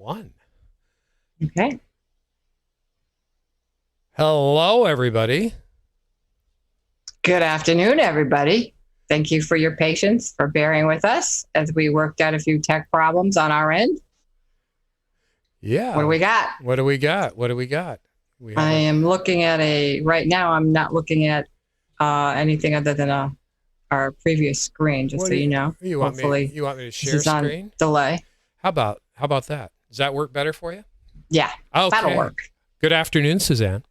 1. Okay. Hello, everybody. Good afternoon, everybody. Thank you for your patience, for bearing with us as we worked out a few tech problems on our end. Yeah. What do we got? What do we got? I am looking at right now, I'm not looking at anything other than our previous screen, just so you know. You want me to share screen? Delay. How about that? Does that work better for you? Yeah, okay. That'll work. Good afternoon, Suzanne.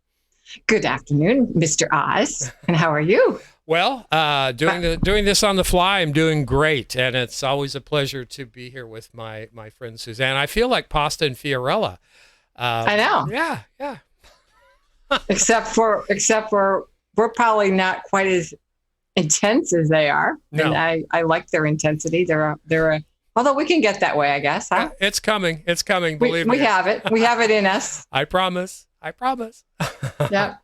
Good afternoon, Mr. Oz. And how are you? Well, doing this on the fly, I'm doing great, and it's always a pleasure to be here with my friend Suzanne. I feel like pasta and Fiorella. I know. Yeah. except for we're probably not quite as intense as they are. No. And I like their intensity. Although we can get that way, I guess. Huh? It's coming. Believe me. We have it. We have it in us. I promise. Yep.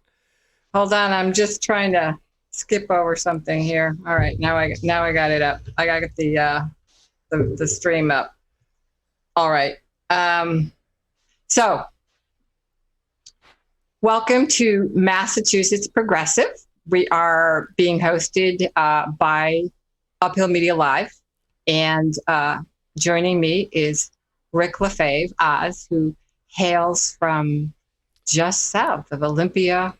Hold on. I'm just trying to skip over something here. All right. Now I got it up. I got the stream up. All right. So welcome to Massachusetts Progressive. We are being hosted by Uphill Media Live. And joining me is Rick Lefebvre, Oz, who hails from just south of Olympia,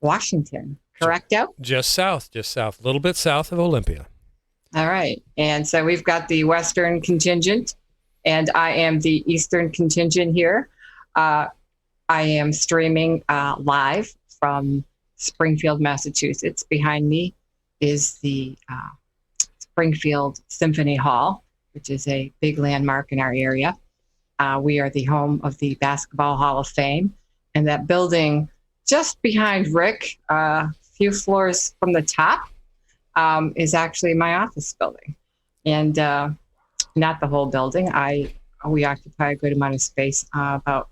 Washington. Correcto? Just south, a little bit south of Olympia. All right. And so we've got the Western contingent, and I am the Eastern contingent here. I am streaming live from Springfield, Massachusetts. Behind me is the Springfield Symphony Hall, which is a big landmark in our area. We are the home of the Basketball Hall of Fame, and that building just behind Rick, a few floors from the top, is actually my office building, and not the whole building. We occupy a good amount of space, about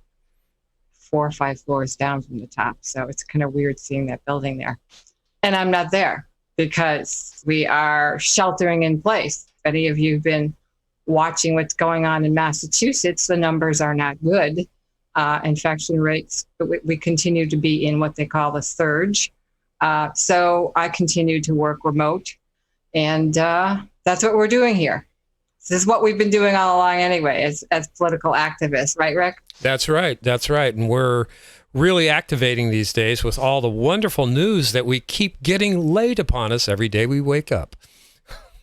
4 or 5 floors down from the top. So it's kind of weird seeing that building there, and I'm not there because we are sheltering in place. If any of you have been watching what's going on in Massachusetts, the numbers are not good. Infection rates, we continue to be in what they call the surge. So I continue to work remote, and that's what we're doing here. This is what we've been doing all along anyway, as political activists, right, Rick? That's right. And we're really activating these days with all the wonderful news that we keep getting laid upon us every day we wake up.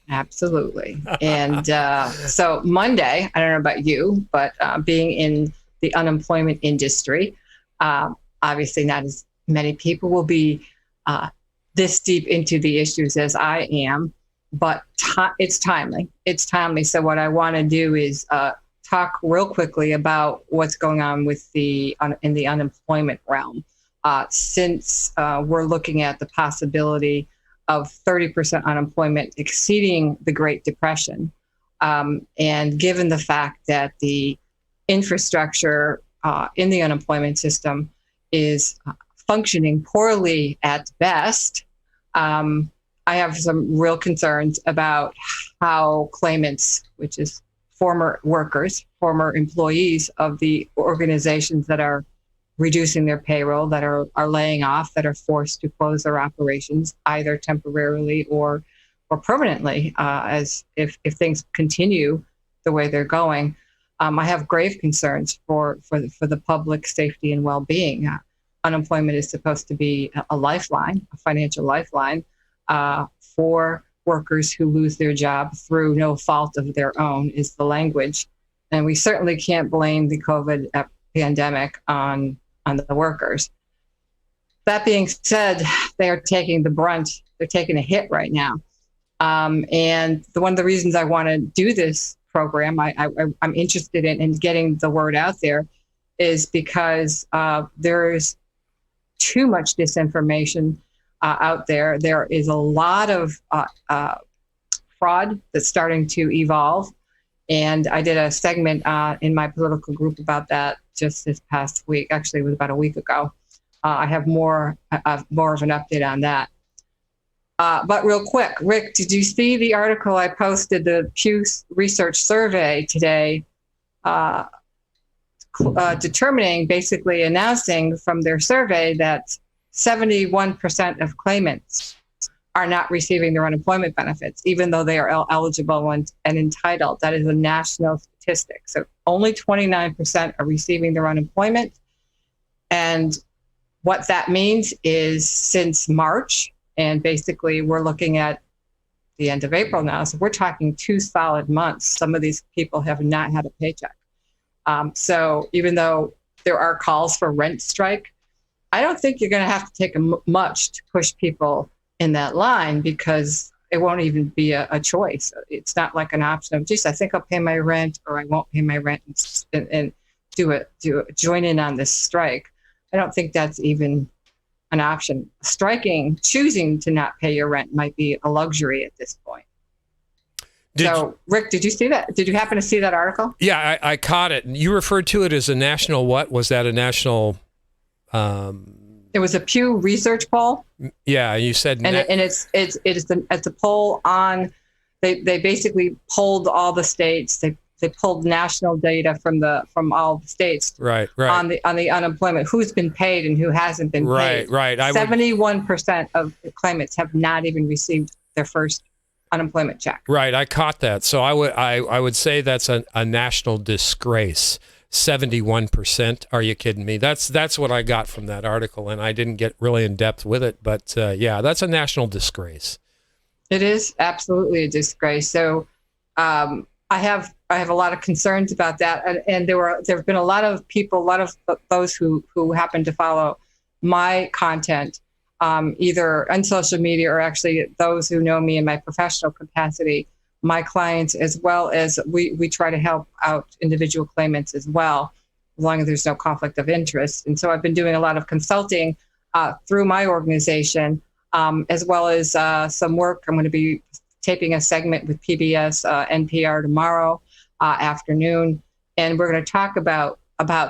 Absolutely. And so Monday, I don't know about you, but being in the unemployment industry, obviously not as many people will be this deep into the issues as I am, but it's timely. So what I want to do is talk real quickly about what's going on with in the unemployment realm. Since we're looking at the possibility of 30% unemployment exceeding the Great Depression, and given the fact that the infrastructure in the unemployment system is functioning poorly at best, I have some real concerns about how claimants, which is former workers, former employees of the organizations that are reducing their payroll, that are laying off, that are forced to close their operations, either temporarily or permanently, as if things continue the way they're going. I have grave concerns for the public safety and well-being. Unemployment is supposed to be a lifeline, a financial lifeline, for workers who lose their job through no fault of their own, is the language. And we certainly can't blame the COVID pandemic on the workers. That being said, they are taking the brunt. They're taking a hit right now. And one of the reasons I want to do this program, I'm interested in getting the word out there, is because there's too much disinformation out there. There is a lot of fraud that's starting to evolve. And I did a segment in my political group about that just this past week. Actually, it was about a week ago. I have more of an update on that. But real quick, Rick, did you see the article I posted, the Pew Research survey today determining, basically announcing from their survey that 71% of claimants are not receiving their unemployment benefits, even though they are eligible and entitled. That is a national statistic. So only 29% are receiving their unemployment. And what that means is since March, and basically we're looking at the end of April now, so we're talking 2 solid months. Some of these people have not had a paycheck. So even though there are calls for rent strike, I don't think you're going to have to take much to push people in that line, because it won't even be a choice. It's not like an option of, geez, I think I'll pay my rent or I won't pay my rent and join in on this strike. I don't think that's even an option. Striking, choosing to not pay your rent might be a luxury at this point. Rick, did you see that? Did you happen to see that article? Yeah, I caught it. You referred to it as a national what? Was that a national... It was a Pew Research poll. Yeah, you said, it's a poll on. They basically polled all the states. They pulled national data from all the states. Right. On the unemployment, who's been paid and who hasn't been paid. Right. 71% of claimants have not even received their first unemployment check. Right, I caught that. So I would say that's a national disgrace. 71%. Are you kidding me? That's what I got from that article, and I didn't get really in depth with it, but yeah, that's a national disgrace. It is absolutely a disgrace. So I have a lot of concerns about that, and there have been a lot of people, a lot of those who happen to follow my content, either on social media or actually those who know me in my professional capacity, my clients, as well as we try to help out individual claimants as well, as long as there's no conflict of interest. And so I've been doing a lot of consulting through my organization, as well as some work. I'm going to be taping a segment with PBS NPR tomorrow afternoon, and we're going to talk about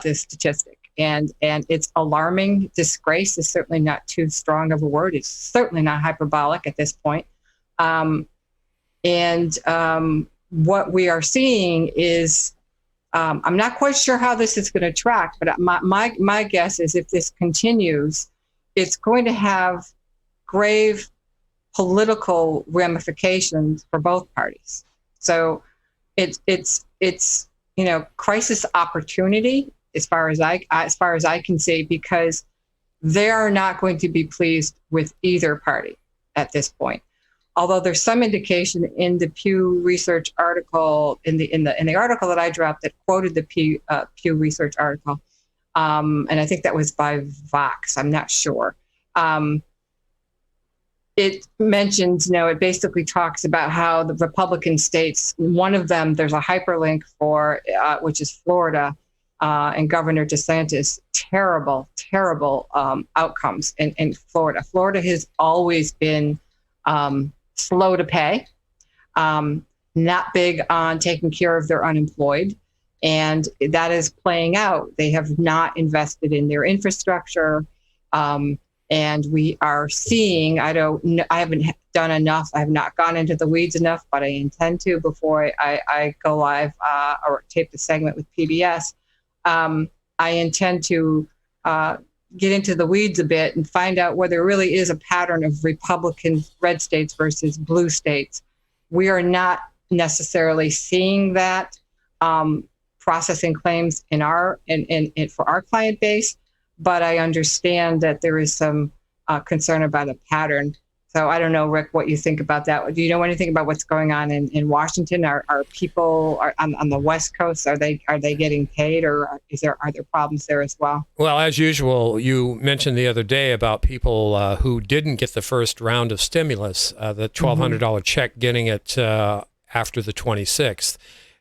this statistic. And it's alarming. Disgrace is certainly not too strong of a word. It's certainly not hyperbolic at this point. What we are seeing is, I'm not quite sure how this is going to track, but my guess is if this continues, it's going to have grave political ramifications for both parties. So it's crisis opportunity as far as I can see, because they are not going to be pleased with either party at this point. Although there's some indication in the Pew Research article, in the article that I dropped that quoted the Pew Research article, and I think that was by Vox, I'm not sure. It mentions, it basically talks about how the Republican states, one of them, there's a hyperlink for, which is Florida, and Governor DeSantis, terrible outcomes in Florida. Florida has always been slow to pay, not big on taking care of their unemployed, and that is playing out. They have not invested in their infrastructure, and we are seeing, I haven't done enough, I have not gone into the weeds enough, but I intend to before I go live or tape the segment with PBS. I intend to get into the weeds a bit and find out whether there really is a pattern of Republican red states versus blue states. We are not necessarily seeing that processing claims for our client base, but I understand that there is some concern about a pattern. So I don't know, Rick, what you think about that. Do you know anything about what's going on in Washington? Are people on the West Coast? Are they getting paid, or are there problems there as well? Well, as usual, you mentioned the other day about people who didn't get the first round of stimulus, the $1,200 check, getting it after the 26th.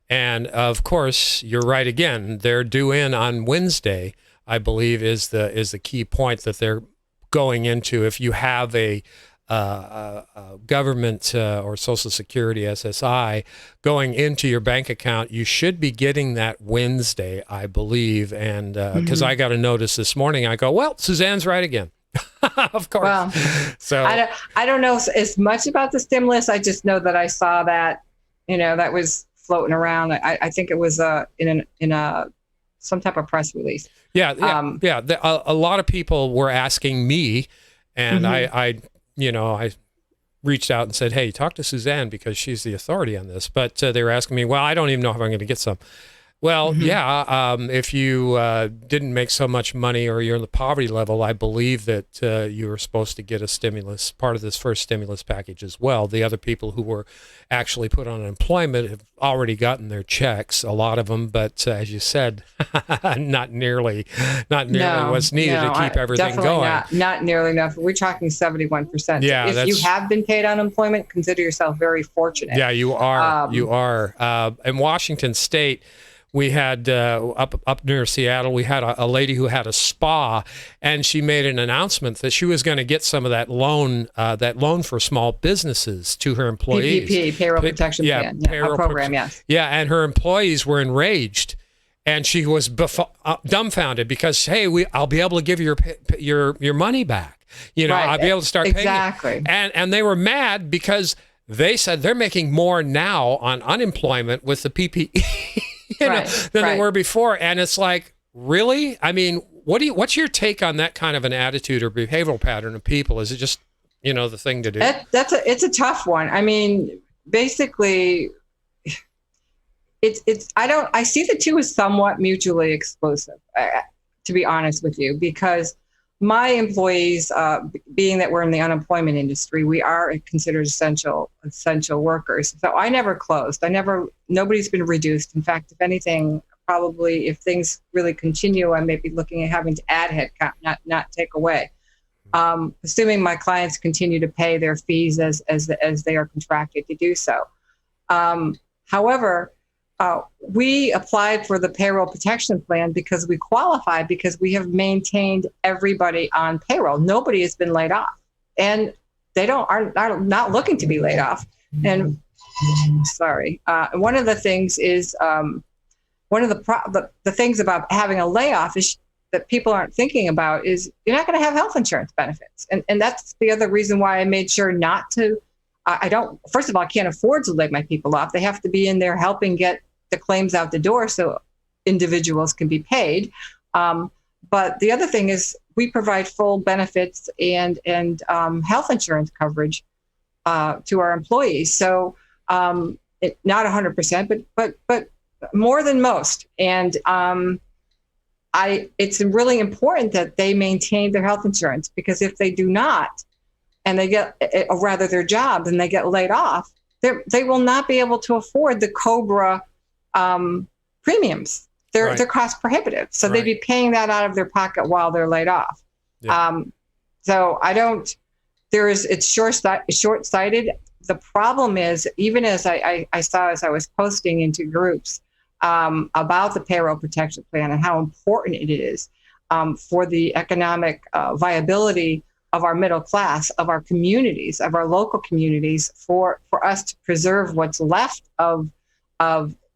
And of course, you're right again. They're due in on Wednesday, I believe, is the key point that they're going into. If you have a government or Social Security SSI going into your bank account, you should be getting that Wednesday, I believe. And because I got a notice this morning, I go, well, Suzanne's right again. Of course. Well, so I don't know as much about the stimulus. I just know that I saw that, that was floating around. I think it was in a some type of press release. Yeah, yeah. A lot of people were asking me, and I reached out and said, "Hey, talk to Suzanne because she's the authority on this." But they were asking me, "Well, I don't even know if I'm going to get some." Well, yeah, if you didn't make so much money or you're in the poverty level, I believe that you were supposed to get a stimulus, part of this first stimulus package as well. The other people who were actually put on unemployment have already gotten their checks, a lot of them, but as you said, not nearly what's needed to keep everything going. Not nearly enough. We're talking 71%. Yeah, if you have been paid unemployment, consider yourself very fortunate. Yeah, you are. You are. In Washington State, we had up near Seattle, we had a lady who had a spa, and she made an announcement that she was going to get some of that loan for small businesses to her employees. PPP, payroll protection plan, payroll program, yes. Yeah, and her employees were enraged, and she was dumbfounded because, hey, I'll be able to give you your money back. I'll be able to start paying you. And they were mad because they said they're making more now on unemployment with the PPP. Than they were before. And it's like, really? I mean, what's your take on that kind of an attitude or behavioral pattern of people? Is it just, the thing to do? It's a tough one. I mean, basically, I see the two as somewhat mutually exclusive, to be honest with you, because my employees, being that we're in the unemployment industry, we are considered essential workers. So I never closed. Nobody's been reduced. In fact, if anything, probably if things really continue, I may be looking at having to add headcount, not take away. Assuming my clients continue to pay their fees as they are contracted to do so. However, we applied for the payroll protection plan because we qualified because we have maintained everybody on payroll. Nobody has been laid off, and they are not looking to be laid off. And one of the things is one of the things about having a layoff is that people aren't thinking about is you're not going to have health insurance benefits, and that's the other reason why I made sure not to. First of all, I can't afford to lay my people off. They have to be in there helping get the claims out the door so individuals can be paid. But the other thing is we provide full benefits and health insurance coverage to our employees. So not 100%, but more than most. And it's really important that they maintain their health insurance, because if they do not, and they get, or rather their job, and they get laid off, they will not be able to afford the COBRA premiums. They're cost prohibitive. So they'd be paying that out of their pocket while they're laid off. Yeah. So it's short-sighted. The problem is, even as I saw as I was posting into groups about the payroll protection plan and how important it is for the economic viability of our middle class, of our communities, of our local communities, for us to preserve what's left of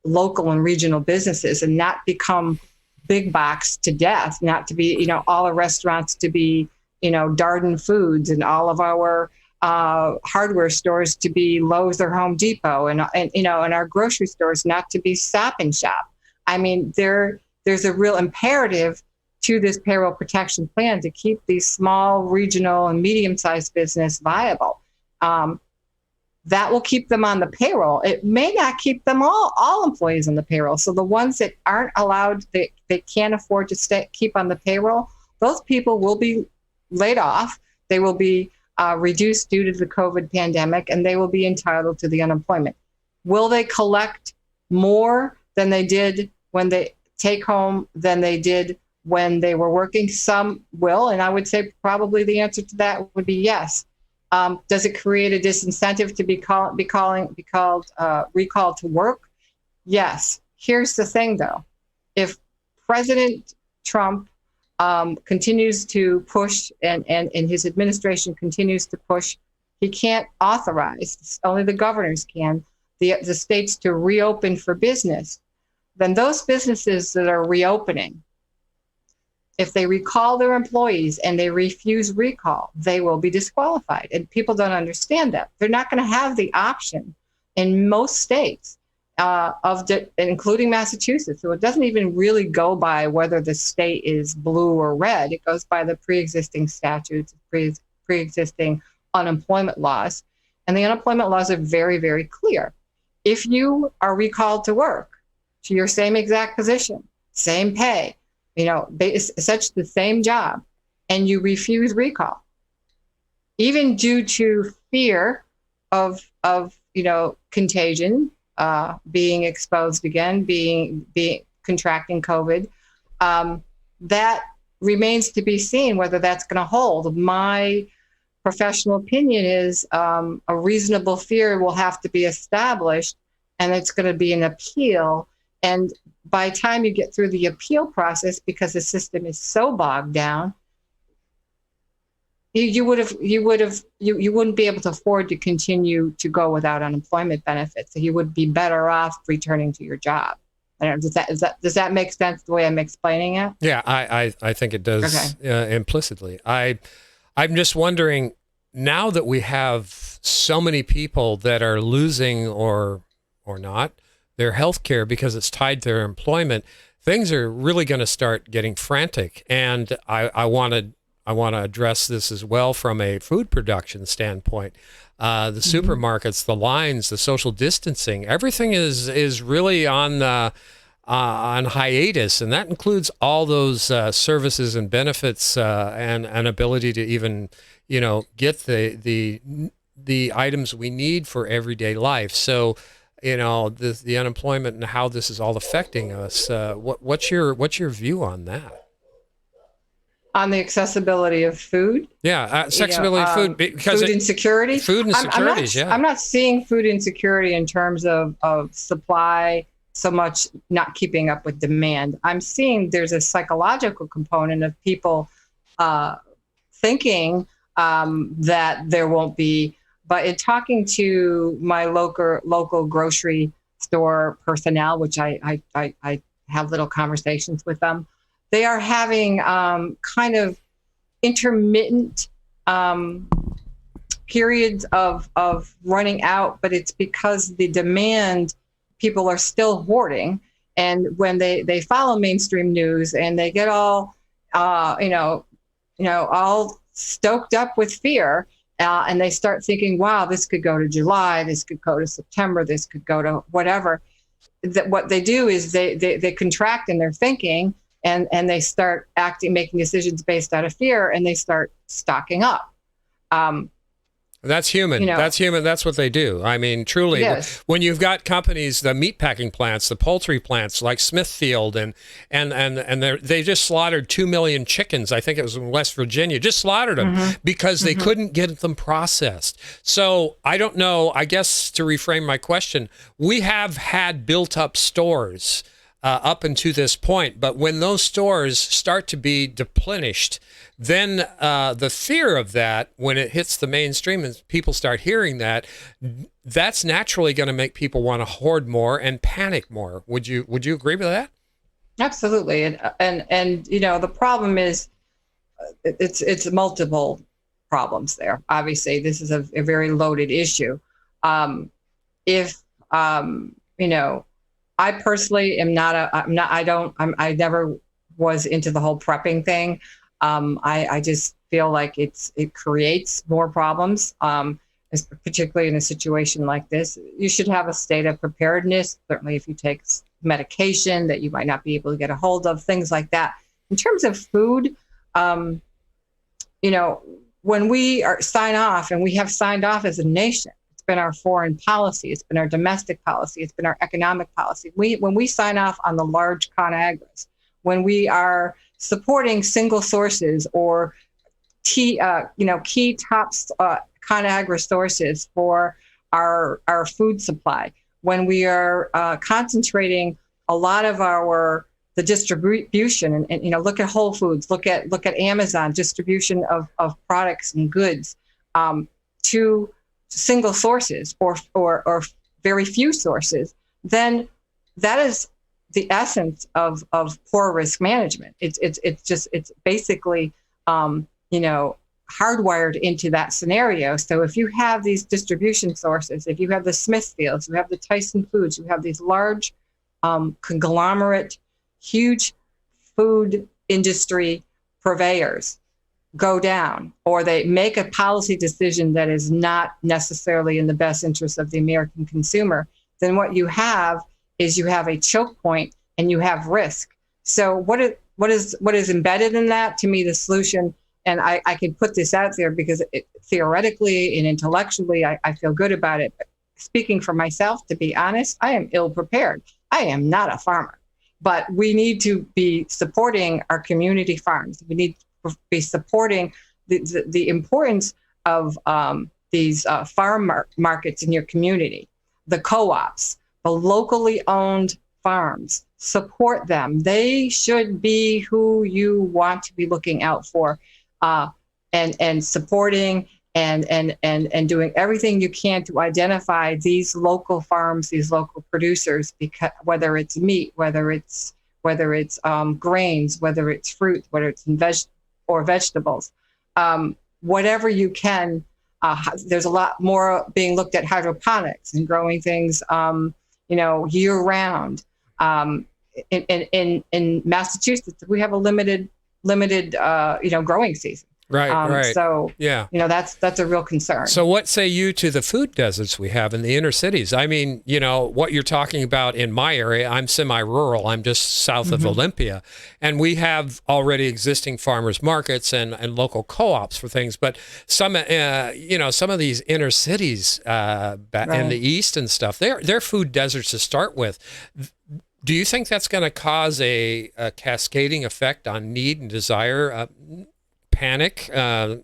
local and regional businesses and not become big box to death, not to be, all the restaurants to be, Darden Foods, and all of our hardware stores to be Lowe's or Home Depot, and our grocery stores not to be Stop and Shop. I mean, there's a real imperative to this payroll protection plan to keep these small, regional, and medium-sized business viable. That will keep them on the payroll. It may not keep them all employees on the payroll. So the ones that aren't allowed, they can't afford to keep on the payroll, those people will be laid off. They will be reduced due to the COVID pandemic, and they will be entitled to the unemployment. Will they collect more than they did when they take home than they did when they were working? Some will, and I would say probably the answer to that would be yes. Does it create a disincentive to be recalled to work? Yes. Here's the thing, though. If President Trump continues to push and his administration continues to push, he can't authorize, only the governors can, the states to reopen for business. Then those businesses that are reopening, if they recall their employees and they refuse recall, they will be disqualified. And people don't understand that. They're not going to have the option in most states. including Massachusetts. So it doesn't even really go by whether the state is blue or red. It goes by the pre-existing statutes, pre-existing unemployment laws. And the unemployment laws are very, very clear. If you are recalled to work to your same exact position, same pay, such the same job, and you refuse recall, even due to fear of contagion, being exposed again, being contracting COVID, that remains to be seen whether that's going to hold. My professional opinion is a reasonable fear will have to be established, and it's going to be an appeal. And by the time you get through the appeal process, because the system is so bogged down, you wouldn't be able to afford to continue to go without unemployment benefits. So you would be better off returning to your job. I don't know, does that make sense the way I'm explaining it? Yeah, I think it does. Okay. Implicitly. I'm just wondering, now that we have so many people that are losing or not their health care because it's tied to their employment, things are really going to start getting frantic. And I want to address this as well from a food production standpoint. The supermarkets, the lines, the social distancing, everything is really on hiatus, and that includes all those services and benefits and an ability to even get the items we need for everyday life. So the unemployment and how this is all affecting us. What's your view on that? On the accessibility of food? Yeah, accessibility of food. Because food insecurity? Food insecurities, I'm not seeing food insecurity in terms of supply so much not keeping up with demand. I'm seeing there's a psychological component of people thinking that there won't be. But in talking to my local grocery store personnel, which I have little conversations with them, they are having kind of intermittent periods of running out, but it's because the demand, people are still hoarding. And when they follow mainstream news and they get all, all stoked up with fear, and they start thinking, wow, this could go to July, this could go to September, this could go to whatever. That what they do is they contract in their thinking, and they start making decisions based out of fear, and they start stocking up. That's human. That's human. That's what they do. I mean, truly, yes. When you've got companies, the meat packing plants, the poultry plants like Smithfield, and they just slaughtered 2 million chickens. I think it was in West Virginia. Just slaughtered them because they couldn't get them processed. So I don't know. I guess to reframe my question, we have had built up stores up until this point, but when those stores start to be deplenished, then the fear of that, when it hits the mainstream and people start hearing that, that's naturally going to make people want to hoard more and panic more. Would you agree with that? Absolutely. And the problem is it's multiple problems there. Obviously, this is a very loaded issue. I personally am I never was into the whole prepping thing. I just feel like it creates more problems, particularly in a situation like this. You should have a state of preparedness, certainly if you take medication that you might not be able to get a hold of, things like that. In terms of food, when we sign off, and we have signed off as a nation, it's been our foreign policy, it's been our domestic policy, it's been our economic policy. When we sign off on the large ConAgras, when we are supporting single sources or key top ConAgra sources for our food supply, when we are concentrating a lot of the distribution, and look at Whole Foods, look at Amazon distribution of products and goods to single sources or very few sources, then that is the essence of poor risk management. It's basically hardwired into that scenario. So if you have these distribution sources, if you have the Smithfields, you have the Tyson Foods, you have these large conglomerate, huge food industry purveyors go down, or they make a policy decision that is not necessarily in the best interest of the American consumer, then what you have is you have a choke point and you have risk. So what is embedded in that? To me, the solution, and I can put this out there because theoretically and intellectually, I feel good about it. But speaking for myself, to be honest, I am ill prepared. I am not a farmer, but we need to be supporting our community farms. We need to be supporting the importance of these farm markets in your community, the co-ops, the locally owned farms. Support them. They should be who you want to be looking out for, and supporting and doing everything you can to identify these local farms, these local producers, because whether it's meat, whether it's grains, whether it's fruit, whether it's vegetables, whatever you can. There's a lot more being looked at hydroponics and growing things, year round. In Massachusetts, we have a limited, growing season. Right, right. So, yeah, that's a real concern. So what say you to the food deserts we have in the inner cities? I mean, what you're talking about in my area, I'm semi-rural. I'm just south of Olympia. And we have already existing farmers markets and local co-ops for things. But some of these inner cities in the east and stuff, they're food deserts to start with. Do you think that's going to cause a cascading effect on need and desire? Panic? I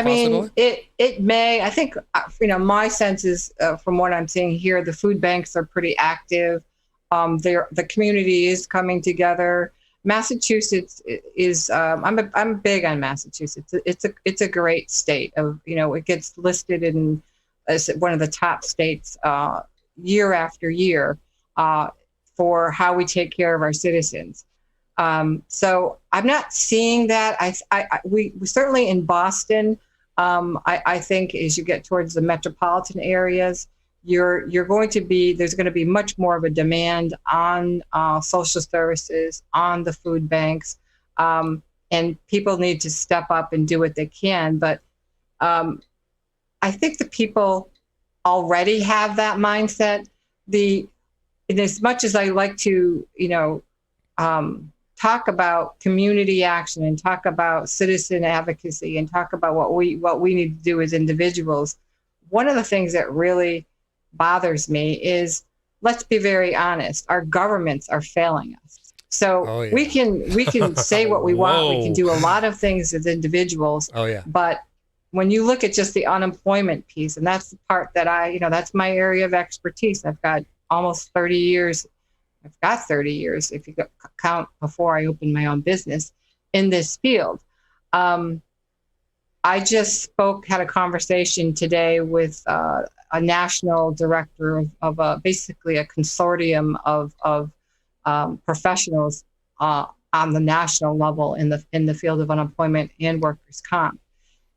mean, it may. I think, my sense is, from what I'm seeing here, the food banks are pretty active. The community is coming together. Massachusetts is. I'm big on Massachusetts. It's a great state. It gets listed as one of the top states year after year for how we take care of our citizens. So I'm not seeing that. We certainly in Boston, I think as you get towards the metropolitan areas, there's going to be much more of a demand on social services, on the food banks, and people need to step up and do what they can. But I think the people already have that mindset. And as much as I like to, talk about community action and talk about citizen advocacy and talk about what we need to do as individuals, one of the things that really bothers me is, let's be very honest, our governments are failing us. So we can say what we want. We can do a lot of things as individuals. But when you look at just the unemployment piece, and that's the part that that's my area of expertise. I've got almost 30 years. I've got 30 years, if you count before I opened my own business, in this field. I just had a conversation today with a national director of basically a consortium of professionals on the national level in the field of unemployment and workers' comp.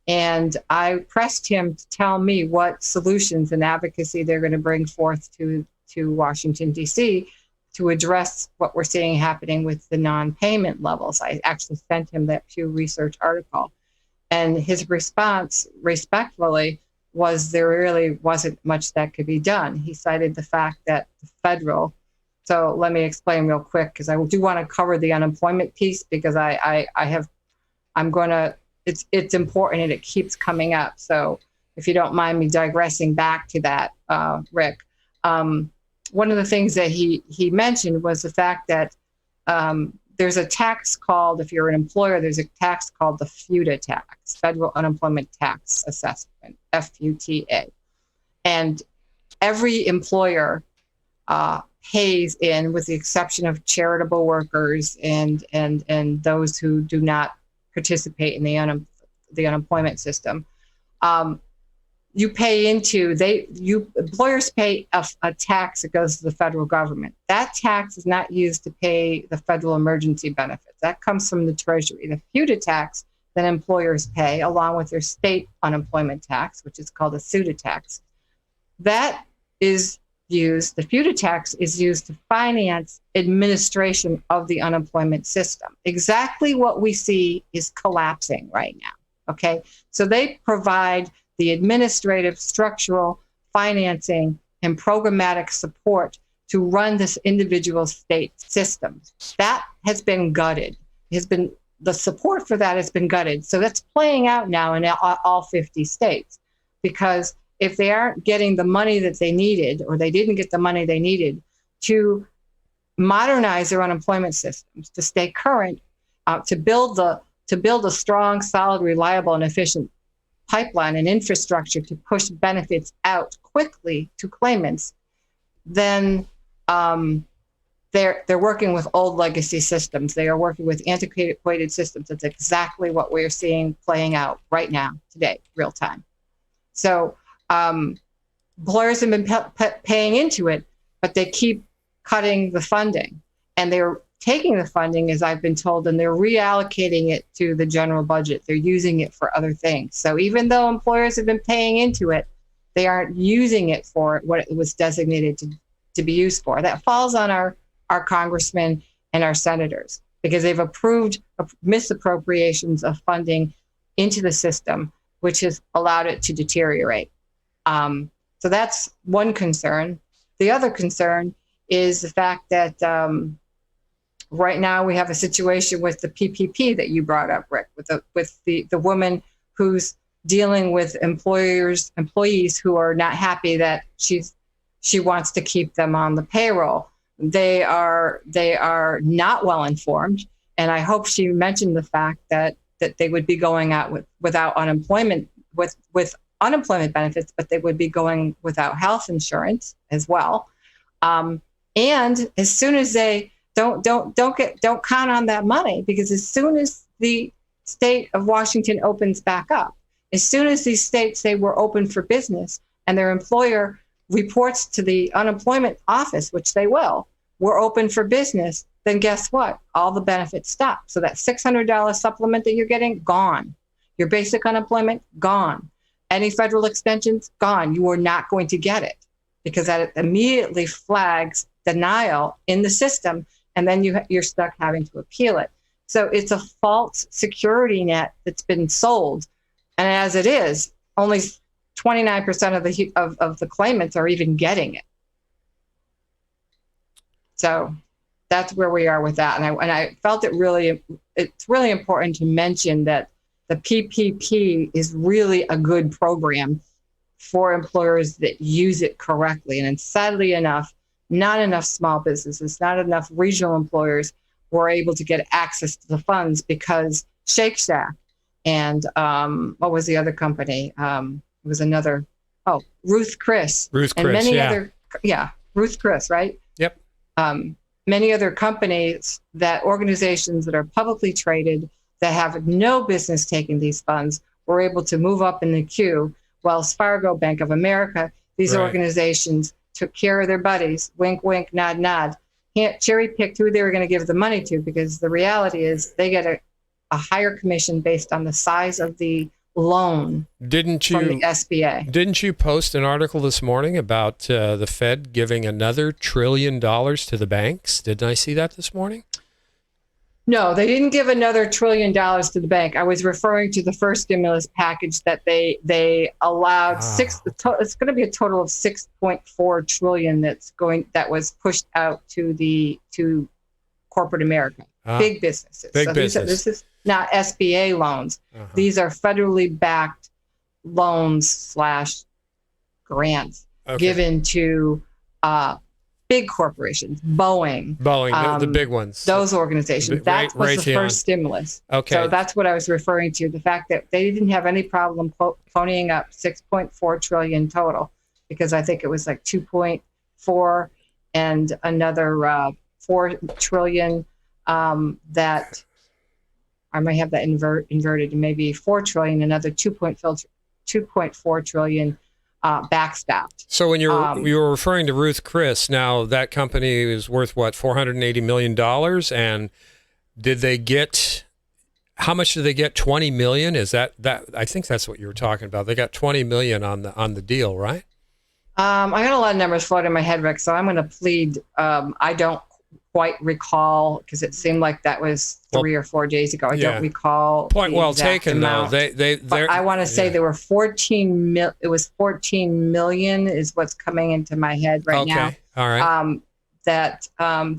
And I pressed him to tell me what solutions and advocacy they're going to bring forth to Washington, D.C., to address what we're seeing happening with the non-payment levels. I actually sent him that Pew Research article. And his response, respectfully, was there really wasn't much that could be done. He cited the fact that the federal, so let me explain real quick, because I do want to cover the unemployment piece, because it's important and it keeps coming up. So if you don't mind me digressing back to that, Rick, one of the things that he mentioned was the fact that there's a tax called, if you're an employer, there's a tax called the FUTA tax, Federal Unemployment Tax Assessment, FUTA. And every employer pays in, with the exception of charitable workers and those who do not participate in the unemployment system. You pay into, employers pay a tax that goes to the federal government. That tax is not used to pay the federal emergency benefits. That comes from the Treasury. The FUTA tax that employers pay, along with their state unemployment tax, which is called a SUTA tax. That is used, the FUTA tax is used to finance administration of the unemployment system. Exactly what we see is collapsing right now, okay? So they provide the administrative, structural, financing, and programmatic support to run this individual state system. That has been gutted. The support for that has been gutted. So that's playing out now in all 50 states, because if they aren't getting the money that they needed, or they didn't get the money they needed to modernize their unemployment systems, to stay current, to build a strong, solid, reliable, and efficient pipeline and infrastructure to push benefits out quickly to claimants, then they're working with old legacy systems. They are working with antiquated systems. That's exactly what we're seeing playing out right now, today, real time. So employers have been paying into it, but they keep cutting the funding, and they're taking the funding, as I've been told, and they're reallocating it to the general budget. They're using it for other things. So even though employers have been paying into it, they aren't using it for what it was designated to be used for. That falls on our congressmen and our senators, because they've approved misappropriations of funding into the system, which has allowed it to deteriorate. So that's one concern. The other concern is the fact that right now we have a situation with the PPP that you brought up, Rick, with the woman who's dealing with employees who are not happy that she wants to keep them on the payroll. They are not well informed, and I hope she mentioned the fact that they would be going out without unemployment with unemployment benefits, but they would be going without health insurance as well. And as soon as they don't count on that money, because as soon as the state of Washington opens back up, as soon as these states say we're open for business, and their employer reports to the unemployment office, which they will, we're open for business, then guess what? All the benefits stop. So that $600 supplement that you're getting, gone. Your basic unemployment, gone. Any federal extensions, gone. You are not going to get it, because that immediately flags denial in the system, and then you're stuck having to appeal it. So it's a false security net that's been sold. And as it is, only 29% of the claimants are even getting it. So that's where we are with that. And I felt it's really important to mention that the PPP is really a good program for employers that use it correctly. And sadly enough, not enough small businesses, not enough regional employers were able to get access to the funds, because Shake Shack and what was the other company? It was another, Ruth Chris. Ruth Chris, Ruth Chris, right? Yep. Many other companies, organizations that are publicly traded that have no business taking these funds, were able to move up in the queue. Wells Fargo, Bank of America, these organizations took care of their buddies, wink, wink, nod, nod. Can't cherry pick who they were going to give the money to, because the reality is they get a higher commission based on the size of the loan from the SBA. Didn't you post an article this morning about the Fed giving another $1 trillion to the banks? Didn't I see that this morning? No, they didn't give another $1 trillion to the bank. I was referring to the first stimulus package that they allowed it's going to be a total of $6.4 trillion that was pushed out to corporate America, big businesses. This is not SBA loans. These are federally backed loans / grants given to big corporations, Boeing, the big ones. Those organizations. That was the first stimulus. Okay. So that's what I was referring to, the fact that they didn't have any problem ponying up $6.4 trillion total, because I think it was like 2.4 and another $4 trillion that I might have that inverted, and maybe $4 trillion, another 2.4 trillion backstopped. So when you were referring to Ruth Chris, now that company is worth what, $480 million, and did they get how much do they get? 20 million? Is that? I think that's what you were talking about. They got 20 million on the deal, right? I got a lot of numbers floating in my head, Rick, so I'm going to plead. I don't quite recall, because it seemed like that was 3 or 4 days ago. I don't recall. Point the well exact taken, amount. though. I want to say there were 14 it was 14 million is what's coming into my head right now. All right. That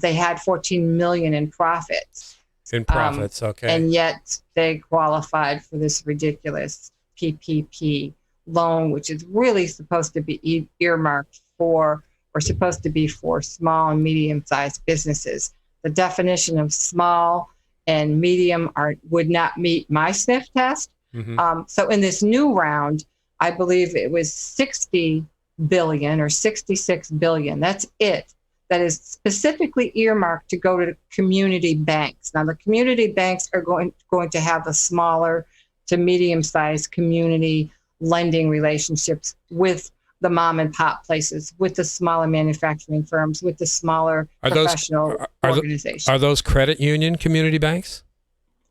they had 14 million in profits. Okay. And yet they qualified for this ridiculous PPP loan, which is really supposed to be earmarked for, or supposed to be for, small and medium-sized businesses. The definition of small and medium would not meet my sniff test. Mm-hmm. So in this new round, I believe it was 60 billion or 66 billion. That's it. That is specifically earmarked to go to community banks. Now, the community banks are going to have the smaller to medium-sized community lending relationships with the mom and pop places, with the smaller manufacturing firms, with the smaller professional organizations. Are those credit union community banks?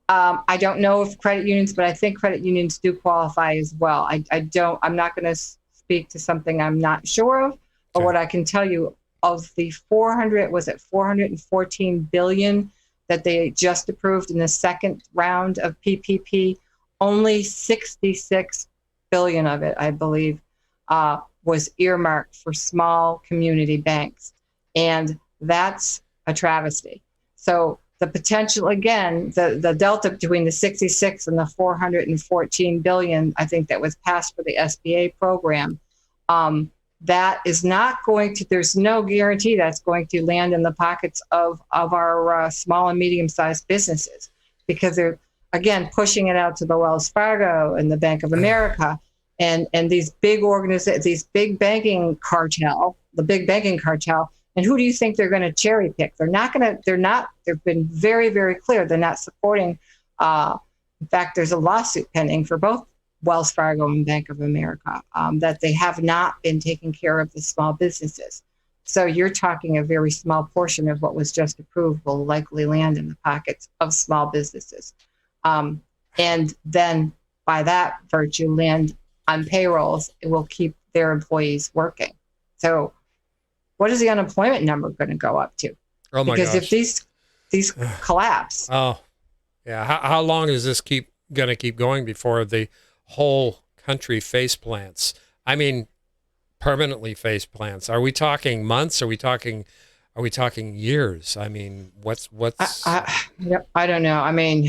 I don't know if credit unions, but I think credit unions do qualify as well. I'm not going to speak to something I'm not sure of, but what I can tell you, of the 414 billion that they just approved in the second round of PPP, only 66 billion of it, I believe, was earmarked for small community banks. And that's a travesty. So the potential, again, the delta between the 66 and the 414 billion, I think that was passed for the SBA program, that is not going to, there's no guarantee that's going to land in the pockets of our small and medium-sized businesses, because they're, again, pushing it out to the Wells Fargo and the Bank of America and these big organizations, these big banking cartel, the big banking cartel. And who do you think they're going to cherry pick? They've been very, very clear. They're not supporting. In fact, there's a lawsuit pending for both Wells Fargo and Bank of America, that they have not been taking care of the small businesses. So you're talking a very small portion of what was just approved will likely land in the pockets of small businesses. And then by that virtue, land on payrolls. It will keep their employees working. So what is the unemployment number going to go up to? Oh my gosh. Because if these collapse. Oh, yeah. How long is this going to keep going before the whole country face plants? I mean, permanently face plants. Are we talking months? Are we talking years? I mean, what's I don't know. I mean,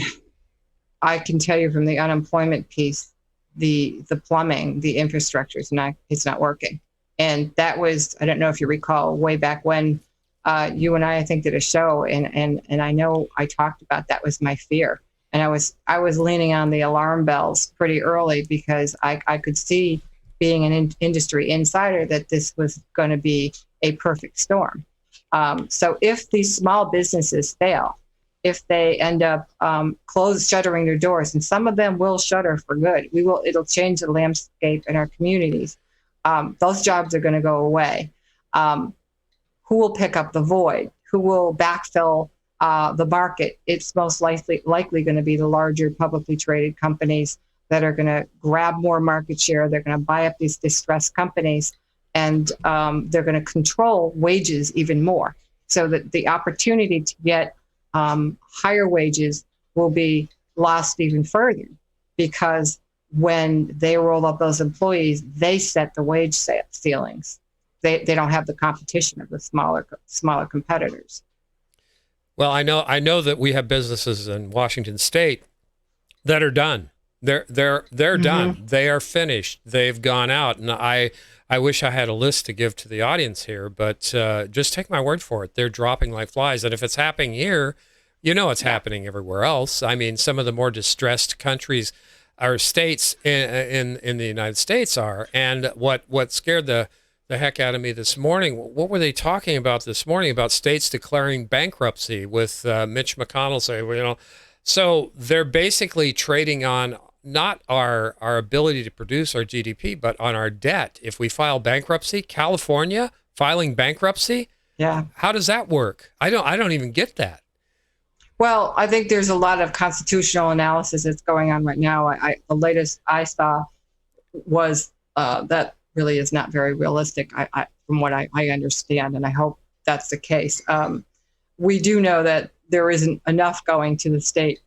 I can tell you from the unemployment piece, the plumbing, the infrastructure it's not working. And that was, I don't know if you recall, way back when you and I think did a show, and I know I talked about that was my fear. And I was leaning on the alarm bells pretty early, because I could see, being an industry insider, that this was going to be a perfect storm. So if these small businesses fail, if they end up shuttering their doors, and some of them will shutter for good, it'll change the landscape in our communities. Those jobs are going to go away. Who will pick up the void? Who will backfill the market? It's most likely going to be the larger publicly traded companies that are going to grab more market share. They're going to buy up these distressed companies, and they're going to control wages even more, so that the opportunity to get higher wages will be lost even further, because when they roll up those employees, they set the wage ceilings. They don't have the competition of the smaller competitors. Well, I know that we have businesses in Washington State that are done. They're done. They are finished. They've gone out, and I wish I had a list to give to the audience here, but just take my word for it. They're dropping like flies, and if it's happening here, it's happening everywhere else. I mean, some of the more distressed countries or states in the United States are. And what scared the heck out of me this morning, what were they talking about this morning about states declaring bankruptcy with Mitch McConnell saying, so they're basically trading on not our ability to produce our GDP, but on our debt. If we file bankruptcy, California filing bankruptcy, yeah, how does that work? I don't even get that. Well, I think there's a lot of constitutional analysis that's going on right now. The latest I saw was that really is not very realistic, from what I understand, and I hope that's the case. We do know that there isn't enough going to the state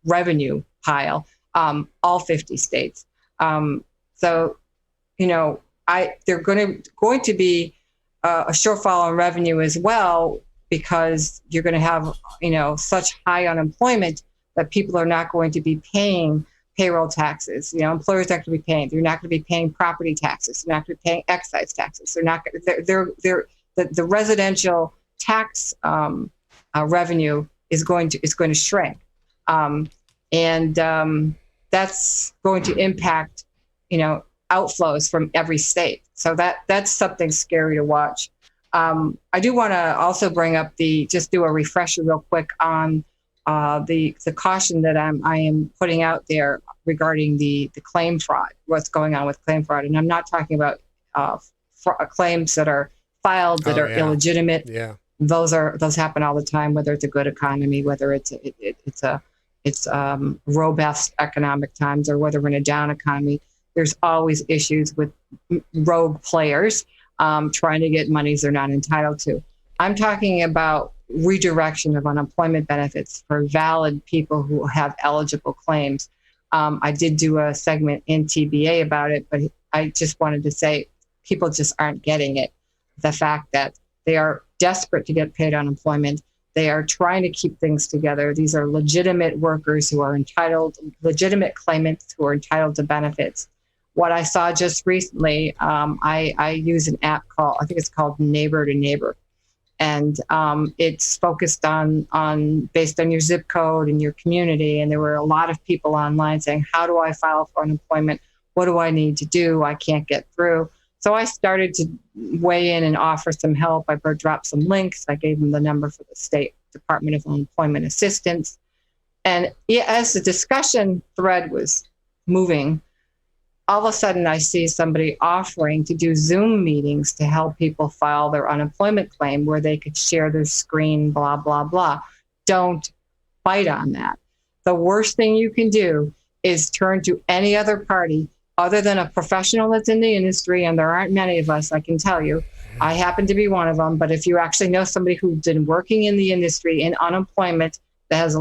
revenue pile, all 50 states. So, they're going to be a shortfall in revenue as well, because you're going to have, such high unemployment that people are not going to be paying payroll taxes. Employers aren't going to be paying. They're not going to be paying property taxes. They're not going to be paying excise taxes. They're not. The residential tax revenue is going to shrink, and that's going to impact, outflows from every state. So that's something scary to watch. I do want to also bring up just do a refresher real quick on the caution that I am putting out there regarding the claim fraud, what's going on with claim fraud. And I'm not talking about claims that are filed that are illegitimate. Yeah. Those happen all the time, whether it's a good economy, whether it's robust economic times, or whether we're in a down economy. There's always issues with rogue players trying to get monies they're not entitled to. I'm talking about redirection of unemployment benefits for valid people who have eligible claims. I did do a segment in TBA about it, but I just wanted to say people just aren't getting it. The fact that they are desperate to get paid unemployment. They are trying to keep things together. These are legitimate workers who are entitled, legitimate claimants who are entitled to benefits. What I saw just recently, I use an app I think it's called Neighbor to Neighbor. And it's focused on based on your zip code and your community. And there were a lot of people online saying, how do I file for unemployment? What do I need to do? I can't get through. So I started to weigh in and offer some help. I dropped some links. I gave them the number for the State Department of Unemployment Assistance. And as the discussion thread was moving, all of a sudden I see somebody offering to do Zoom meetings to help people file their unemployment claim, where they could share their screen, blah, blah, blah. Don't bite on that. The worst thing you can do is turn to any other party other than a professional that's in the industry, and there aren't many of us, I can tell you. I happen to be one of them, but if you actually know somebody who's been working in the industry in unemployment that has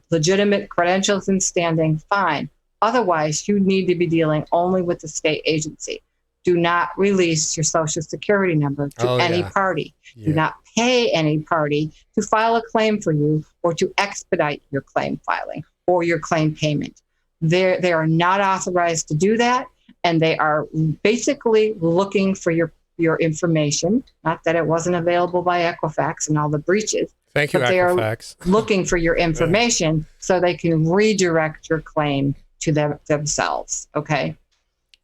legitimate credentials and standing, fine. Otherwise, you need to be dealing only with the state agency. Do not release your Social Security number to any party. Yeah. Do not pay any party to file a claim for you or to expedite your claim filing or your claim payment. They are not authorized to do that, and they are basically looking for your information. Not that it wasn't available by Equifax and all the breaches. Thank you, but Equifax. They are looking for your information so they can redirect your claim to themselves. Okay.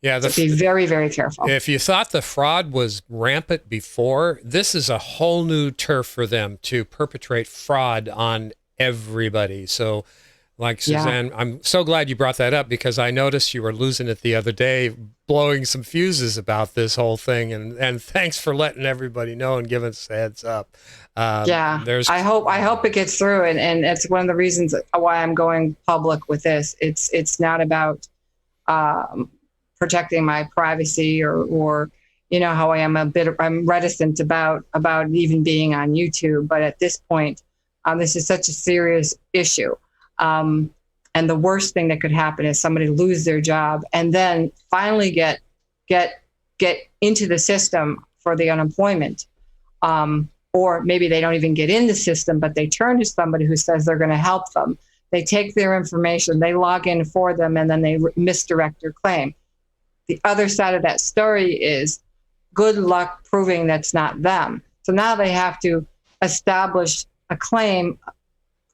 Yeah, so be very, very careful. If you thought the fraud was rampant before, this is a whole new turf for them to perpetrate fraud on everybody. So, like Suzanne, I'm so glad you brought that up, because I noticed you were losing it the other day, blowing some fuses about this whole thing. And thanks for letting everybody know and giving us a heads up. I hope it gets through. And it's one of the reasons why I'm going public with this. It's not about protecting my privacy or how I am I'm reticent about even being on YouTube. But at this point, this is such a serious issue. And the worst thing that could happen is somebody lose their job and then finally get into the system for the unemployment. Or maybe they don't even get in the system, but they turn to somebody who says they're going to help them. They take their information, they log in for them, and then they misdirect their claim. The other side of that story is good luck proving that's not them. So now they have to establish a claim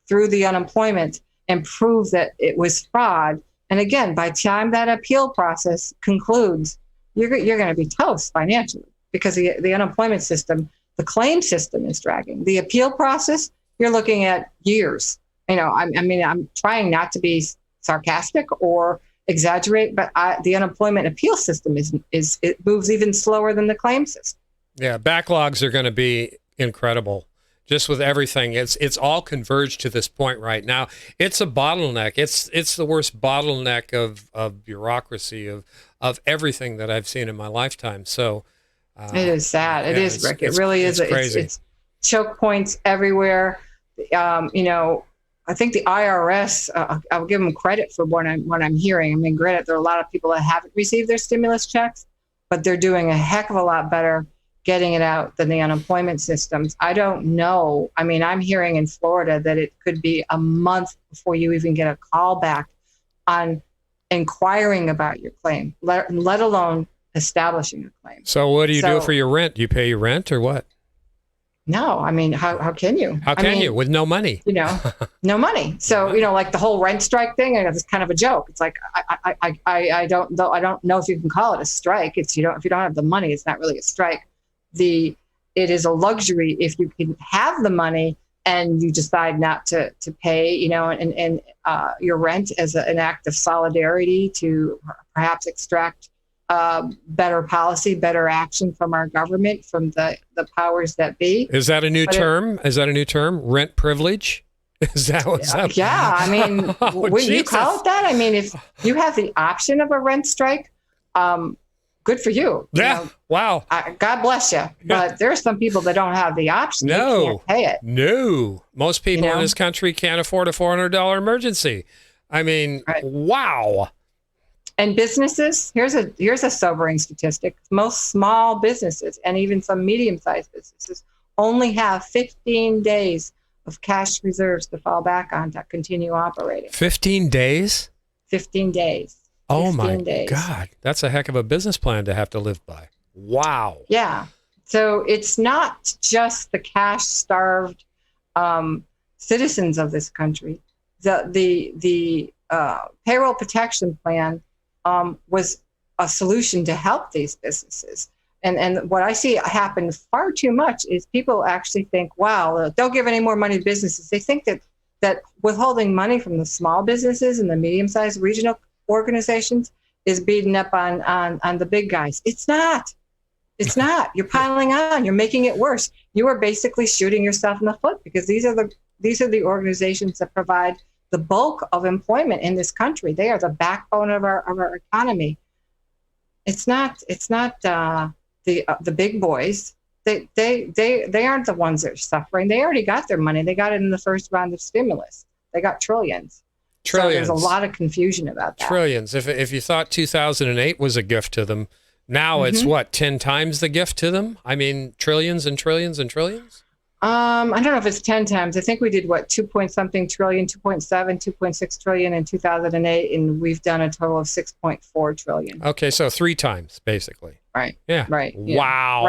through the unemployment and prove that it was fraud. And again, by the time that appeal process concludes, you're going to be toast financially, because the unemployment system, the claim system is dragging. The appeal process, you're looking at years. I'm trying not to be sarcastic or exaggerate, but the unemployment appeal system it moves even slower than the claim system. Yeah, backlogs are going to be incredible. just with everything. It's all converged to this point right now. It's a bottleneck. It's the worst bottleneck of bureaucracy of everything that I've seen in my lifetime. So it is sad. It is, Rick. It really is. It's crazy. It's choke points everywhere. I think the IRS, I'll give them credit for what I'm hearing. I mean, granted, there are a lot of people that haven't received their stimulus checks, but they're doing a heck of a lot better getting it out than the unemployment systems. I don't know. I mean, I'm hearing in Florida that it could be a month before you even get a call back on inquiring about your claim, let alone establishing a claim. So what do you do for your rent? Do you pay your rent or what? No, I mean, how can you? How can you with no money? No money. So, like the whole rent strike thing, it's kind of a joke. It's like, I don't know if you can call it a strike. If you don't have the money, it's not really a strike. It is a luxury if you can have the money and you decide not to pay, and your rent as an act of solidarity to perhaps extract better policy, better action from our government, from the powers that be. Is that a new term? Is that a new term? Rent privilege? Is that what's up? Yeah. I mean, wouldn't you call it that? I mean, if you have the option of a rent strike, good for you. Yeah. Wow. God bless you. But there are some people that don't have the option. No. They can't pay it. No. Most people in this country can't afford a $400 emergency. I mean, wow. And businesses, here's a sobering statistic. Most small businesses and even some medium-sized businesses only have 15 days of cash reserves to fall back on to continue operating. 15 days? 15 days. Oh my God. That's a heck of a business plan to have to live by. Wow. Yeah. So it's not just the cash-starved citizens of this country. The payroll protection plan was a solution to help these businesses. And what I see happen far too much is people actually think, wow, don't give any more money to businesses. They think that withholding money from the small businesses and the medium-sized regional organizations is beating up on the big guys. It's not. It's not. You're piling on. You're making it worse. You are basically shooting yourself in the foot, because these are the organizations that provide the bulk of employment in this country. They are the backbone of our economy. It's not the big boys. They aren't the ones that are suffering. They already got their money. They got it in the first round of stimulus. They got trillions. So there's a lot of confusion about that. Trillions. If you thought 2008 was a gift to them, now it's what, 10 times the gift to them? I mean, trillions and trillions and trillions? I don't know if it's 10 times. I think we did 2.something trillion, 2.7, 2.6 trillion in 2008, and we've done a total of 6.4 trillion. Okay, so 3 times basically. Right. Yeah. Right. Yeah. Wow.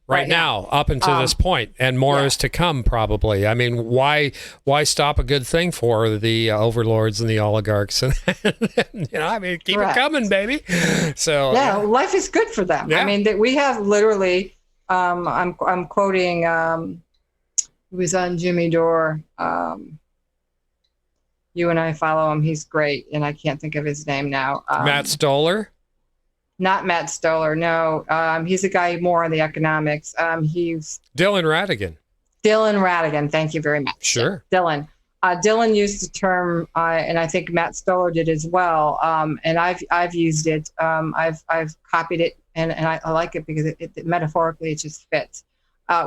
Right now, up until this point, and more is to come probably. I mean, why stop a good thing for the overlords and the oligarchs? And I mean, keep it coming, baby. So life is good for them. Yeah. I mean, we have literally. I'm quoting. He was on Jimmy Dore. You and I follow him. He's great, and I can't think of his name now. Matt Stoller? Not Matt Stoller, no. He's a guy more on the economics. He's Dylan Ratigan. Dylan Ratigan, thank you very much. Sure. Dylan. Dylan used the term, and I think Matt Stoller did as well. And I've used it. I've copied it, and I like it because it metaphorically it just fits.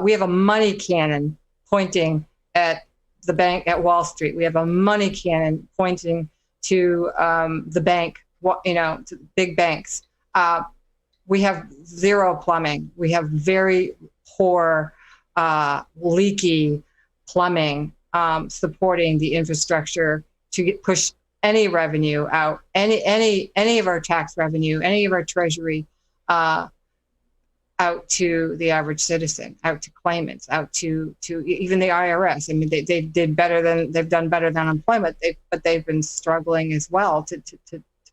We have a money cannon pointing at the bank at Wall Street. We have a money cannon pointing to the bank, to big banks. We have zero plumbing. We have very poor, leaky plumbing supporting the infrastructure to push any revenue out, any of our tax revenue, any of our treasury out to the average citizen, out to claimants, out to even the IRS. I mean, they've done better than unemployment, but they've been struggling as well to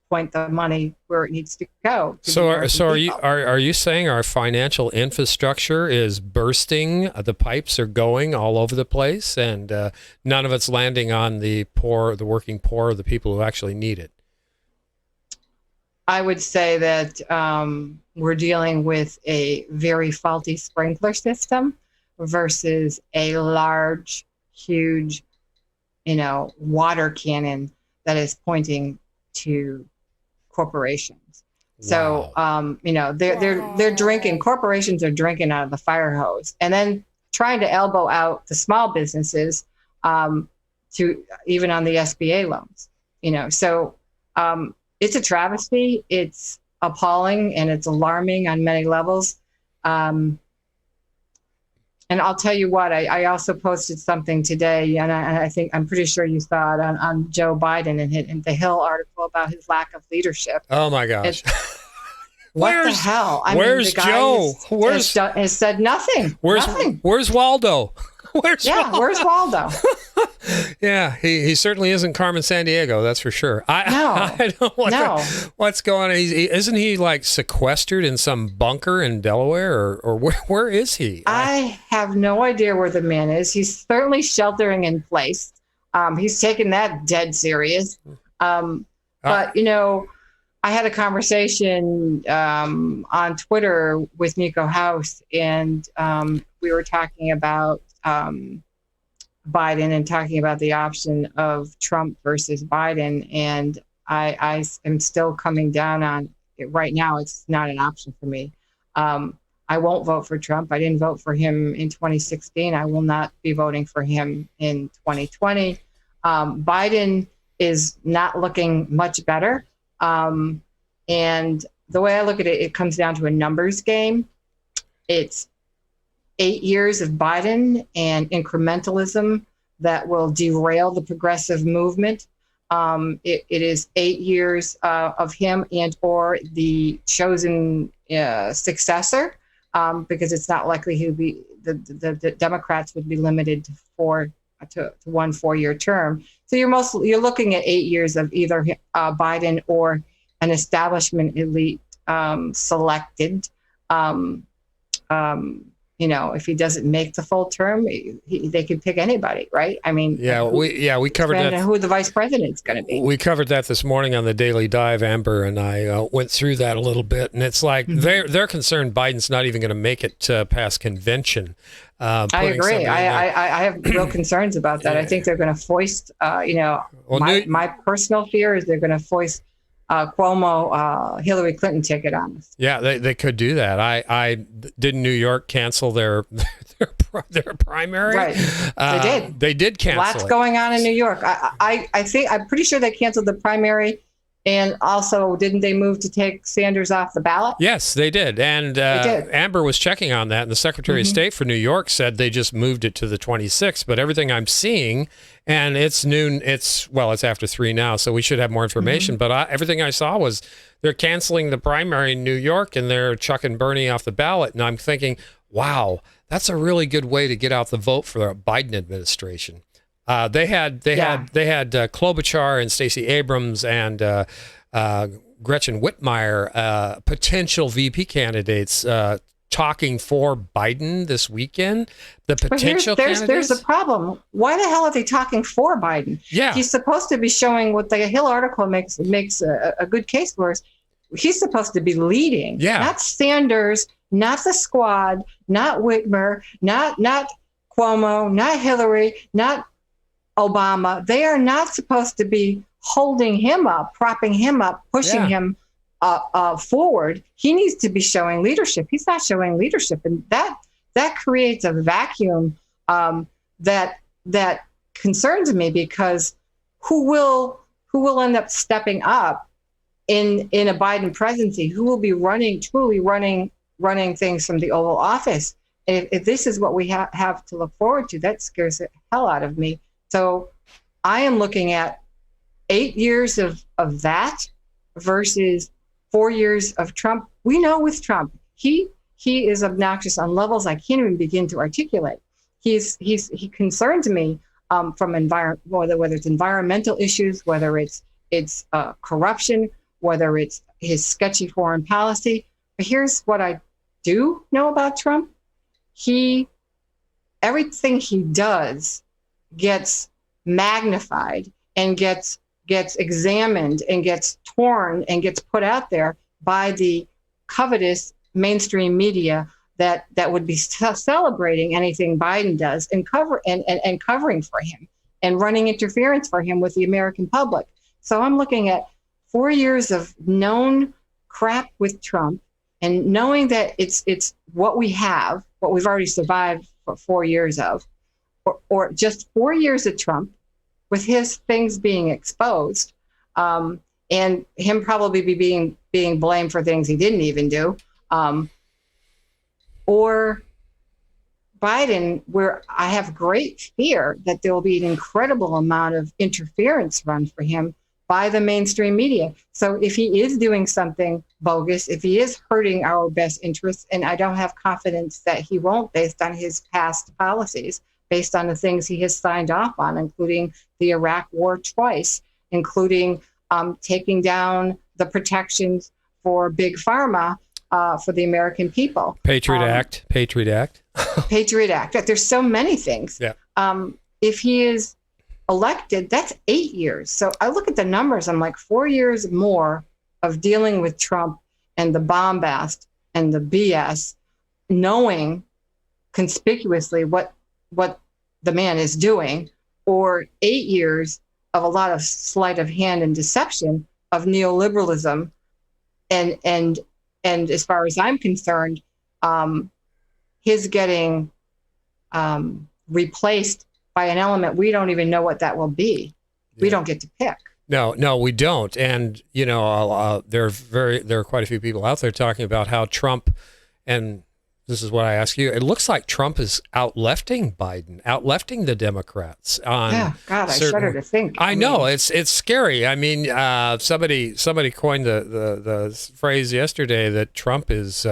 point the money where it needs to go. So are you saying our financial infrastructure is bursting? The pipes are going all over the place, and none of it's landing on the poor, the working poor, the people who actually need it? I would say that we're dealing with a very faulty sprinkler system. versus a large, huge, water cannon that is pointing to corporations. So, they're drinking. Corporations are drinking out of the fire hose, and then trying to elbow out the small businesses to even on the SBA loans. So it's a travesty. It's appalling and it's alarming on many levels. And I'll tell you what, I also posted something today, and I'm pretty sure you saw it on Joe Biden and the Hill article about his lack of leadership. Oh my gosh. What the hell? Where's the guy Joe? Has said nothing. Where's Waldo? Where's Waldo? Yeah, he certainly isn't Carmen Sandiego, that's for sure. I don't know what's going on. Isn't he like sequestered in some bunker in Delaware, or where is he? I have no idea where the man is. He's certainly sheltering in place. He's taken that dead serious. But I had a conversation on Twitter with Nico House, and we were talking about Biden and talking about the option of Trump versus Biden. And I am still coming down on it right now. It's not an option for me. I won't vote for Trump. I didn't vote for him in 2016. I will not be voting for him in 2020. Biden is not looking much better. And the way I look at it, it comes down to a numbers game. It's 8 years of Biden and incrementalism that will derail the progressive movement. It is 8 years of him and or the chosen successor, because it's not likely he'll be the Democrats would be limited to 1 4-year term. So you're looking at 8 years of either Biden or an establishment elite selected. If he doesn't make the full term, they could pick anybody, right? I mean, we covered that. Who the vice president's going to be. We covered that this morning on the Daily Dive. Amber and I went through that a little bit, and it's like they're concerned Biden's not even going to make it past convention. I agree. I have real concerns about that. I think they're going to foist. My personal fear is they're going to foist Cuomo Hillary Clinton ticket on us. Yeah, they could do that. I didn't New York cancel their primary. Right, they did. They did cancel. Lots going on in New York. I think I'm pretty sure they canceled the primary, and also didn't they move to take Sanders off the ballot? Yes, they did. And Amber was checking on that, and the Secretary of State for New York said they just moved it to the 26th. But everything I'm seeing. And it's noon. It's after 3 now, so we should have more information. But everything I saw was they're canceling the primary in New York and they're chucking Bernie off the ballot. And I'm thinking, wow, that's a really good way to get out the vote for the Biden administration. They had Klobuchar and Stacey Abrams and Gretchen Whitmire, potential VP candidates, talking for Biden this weekend. The potential candidates. There's a problem. Why the hell are they talking for Biden? Yeah, he's supposed to be showing what the Hill article makes a good case for us. He's supposed to be leading. Yeah, not Sanders, not the squad, not Whitmer, not Cuomo, not Hillary, not Obama. They are not supposed to be holding him up, propping him up, pushing him forward. He needs to be showing leadership. He's not showing leadership, and that creates a vacuum that concerns me, because who will end up stepping up in a Biden presidency? Who will be truly running things from the Oval Office? And if this is what we have to look forward to, that scares the hell out of me. So I am looking at 8 years of that versus 4 years of Trump. We know with Trump, he is obnoxious on levels I can't even begin to articulate. He concerns me from whether it's environmental issues, whether it's corruption, whether it's his sketchy foreign policy. But here's what I do know about Trump: everything he does gets magnified and gets examined and gets torn and gets put out there by the covetous mainstream media that would be celebrating anything Biden does and covering for him and running interference for him with the American public. So I'm looking at 4 years of known crap with Trump, and knowing that it's what we have, what we've already survived for 4 years of, or just 4 years of Trump with his things being exposed, and him probably being blamed for things he didn't even do, or Biden, where I have great fear that there will be an incredible amount of interference run for him by the mainstream media. So if he is doing something bogus, if he is hurting our best interests, and I don't have confidence that he won't based on his past policies, based on the things he has signed off on, including the Iraq war twice, including taking down the protections for big pharma for the American people. Patriot Act. Patriot Act. There's so many things. Yeah. If he is elected, that's 8 years. So I look at the numbers, I'm like 4 years more of dealing with Trump and the bombast and the BS, knowing conspicuously what the man is doing, or 8 years of a lot of sleight of hand and deception of neoliberalism. And as far as I'm concerned, his getting replaced by an element we don't even know what that will be. Yeah. We don't get to pick. No, we don't. And there are quite a few people out there talking about how Trump, and this is what I ask you, it looks like Trump is outlefting Biden, outlefting the Democrats. Yeah, God, I shudder to think. I know, it's scary. I mean, somebody coined the phrase yesterday that Trump is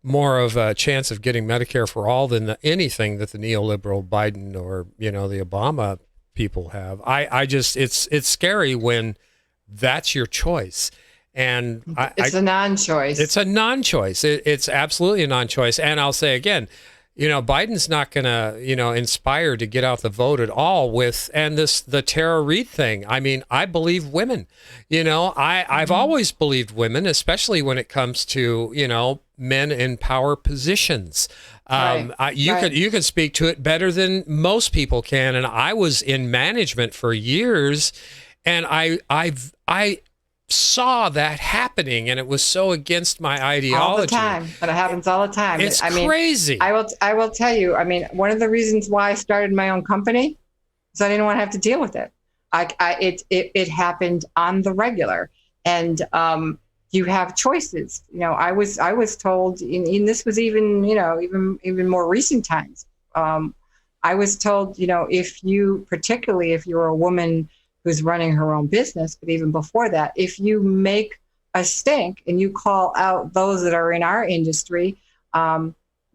more of a chance of getting Medicare for all than anything that the neoliberal Biden or the Obama people have. I just it's scary when that's your choice. And it's a non-choice. It's a non-choice. It's absolutely a non-choice. And I'll say again, Biden's not going to, inspire to get out the vote at all the Tara Reade thing. I mean, I believe women. I've always believed women, especially when it comes to, men in power positions. You can speak to it better than most people can. And I was in management for years, and I saw that happening, and it was so against my ideology. All the time, but it happens all the time. It's crazy. I will tell you. I mean, one of the reasons why I started my own company is I didn't want to have to deal with it. It happened on the regular, and you have choices. I was told, and this was even more recent times. I was told, particularly if you're a woman who's running her own business, but even before that, if you make a stink and you call out those that are in our industry,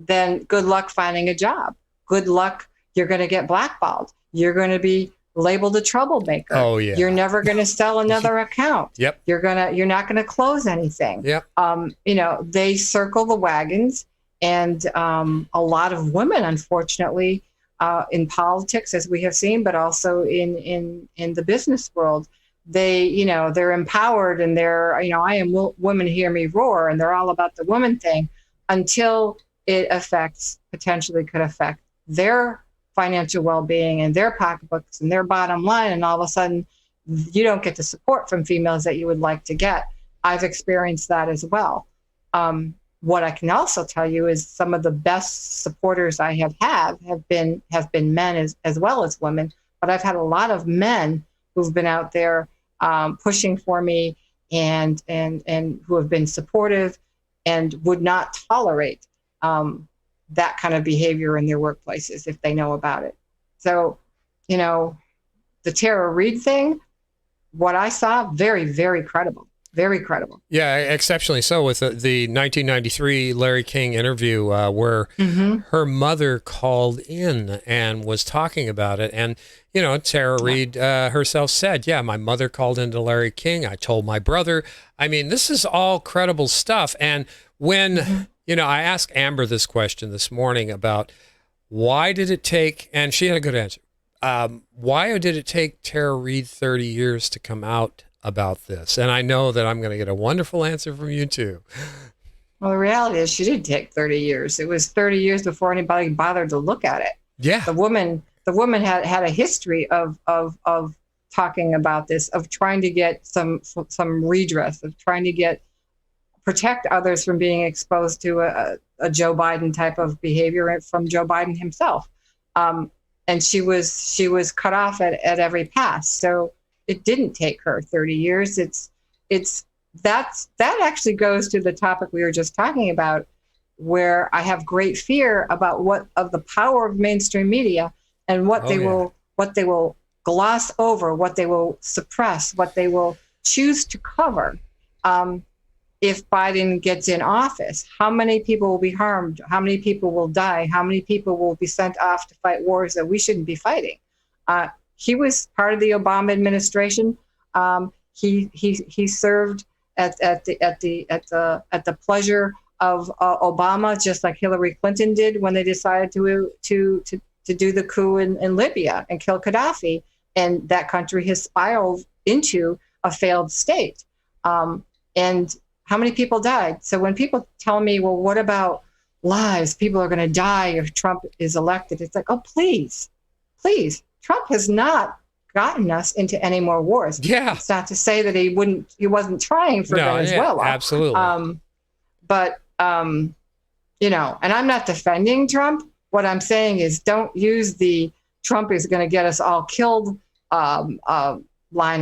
then good luck finding a job. Good luck, you're going to get blackballed. You're going to be labeled a troublemaker. Oh yeah. You're never going to sell another account. Yep. You're not going to close anything. Yep. They circle the wagons, and a lot of women, unfortunately, in politics, as we have seen, but also in the business world, they're empowered, and they're, I am women hear me roar, and they're all about the woman thing until it potentially could affect their financial well-being and their pocketbooks and their bottom line. And all of a sudden you don't get the support from females that you would like to get. I've experienced that as well. What I can also tell you is some of the best supporters I have been men as well as women, but I've had a lot of men who've been out there pushing for me and who have been supportive and would not tolerate that kind of behavior in their workplaces if they know about it. So, the Tara Reade thing, what I saw, very, very credible. Very credible. Yeah, exceptionally so, with the 1993 Larry King interview where her mother called in and was talking about it. And, Tara Reade herself said, yeah, my mother called into Larry King. I told my brother. I mean, this is all credible stuff. And when, I asked Amber this question this morning about why did it take, and she had a good answer. Why did it take Tara Reade 30 years to come out about this? And I know that I'm going to get a wonderful answer from you too. Well, the reality is she did take 30 years. It was 30 years before anybody bothered to look at it. Yeah. The woman had a history of talking about this, of trying to get some redress, of trying to protect others from being exposed to a Joe Biden type of behavior from Joe Biden himself. And she was cut off at every pass. So it didn't take her 30 years. That actually goes to the topic we were just talking about, where I have great fear about what of the power of mainstream media and what they will gloss over, what they will suppress, what they will choose to cover. If Biden gets in office, how many people will be harmed? How many people will die? How many people will be sent off to fight wars that we shouldn't be fighting? He was part of the Obama administration. He served at the pleasure of Obama, just like Hillary Clinton did when they decided to do the coup in Libya and kill Gaddafi, and that country has spiraled into a failed state. And how many people died? So when people tell me, well, what about lives? People are going to die if Trump is elected. It's like, oh, please. Trump has not gotten us into any more wars. Yeah. It's not to say that he wasn't trying for Venezuela. Yeah, absolutely. But and I'm not defending Trump. What I'm saying is, don't use the Trump is going to get us all killed line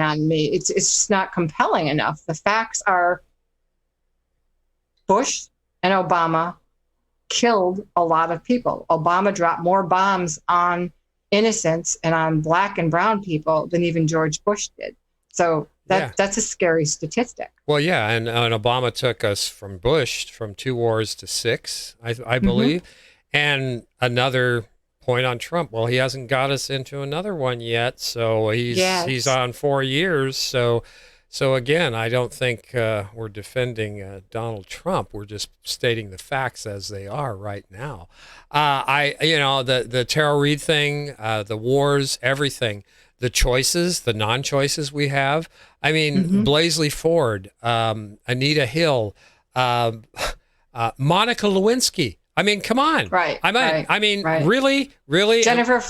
on me. It's just not compelling enough. The facts are Bush and Obama killed a lot of people. Obama dropped more bombs on innocents and on black and brown people than even George Bush did. So that's a scary statistic. Well, yeah, and Obama took us from Bush from 2 wars to 6, I believe. And another point on Trump, well, he hasn't got us into another one yet, so he's on 4 years. So again, I don't think we're defending Donald Trump. We're just stating the facts as they are right now. The Tara Reade thing, the wars, everything, the choices, the non-choices we have. I mean, Blaisley Ford, Anita Hill, Monica Lewinsky. I mean, come on. Right. I mean, really? Jennifer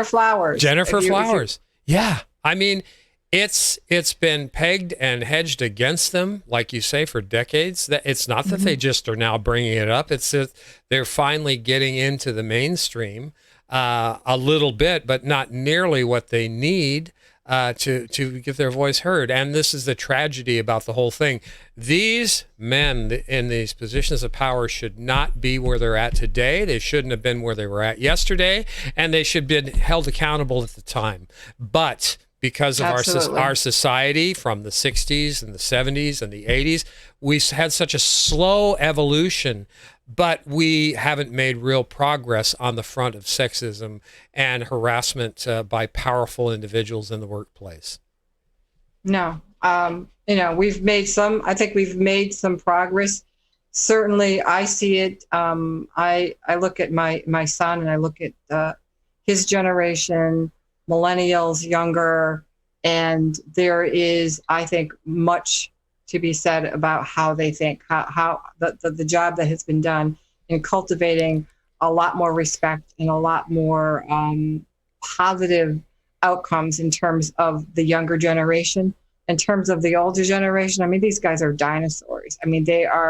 Flowers. Jennifer Flowers. Yeah. I mean, it's been pegged and hedged against them, like you say, for decades. That it's not that they just are now bringing it up. It's that they're finally getting into the mainstream a little bit, but not nearly what they need to get their voice heard. And this is the tragedy about the whole thing. These men in these positions of power should not be where they're at today. They shouldn't have been where they were at yesterday, and they should have been held accountable at the time. But because of our society from the 60s and the 70s and the 80s, we had such a slow evolution, but we haven't made real progress on the front of sexism and harassment by powerful individuals in the workplace. No. I think we've made some progress. Certainly, I see it. I look at my son and I look at his generation, millennials, younger, and there is, I think, much to be said about how they think, how the job that has been done in cultivating a lot more respect and a lot more positive outcomes in terms of the younger generation. In terms of the older generation, I mean, these guys are dinosaurs. I mean, and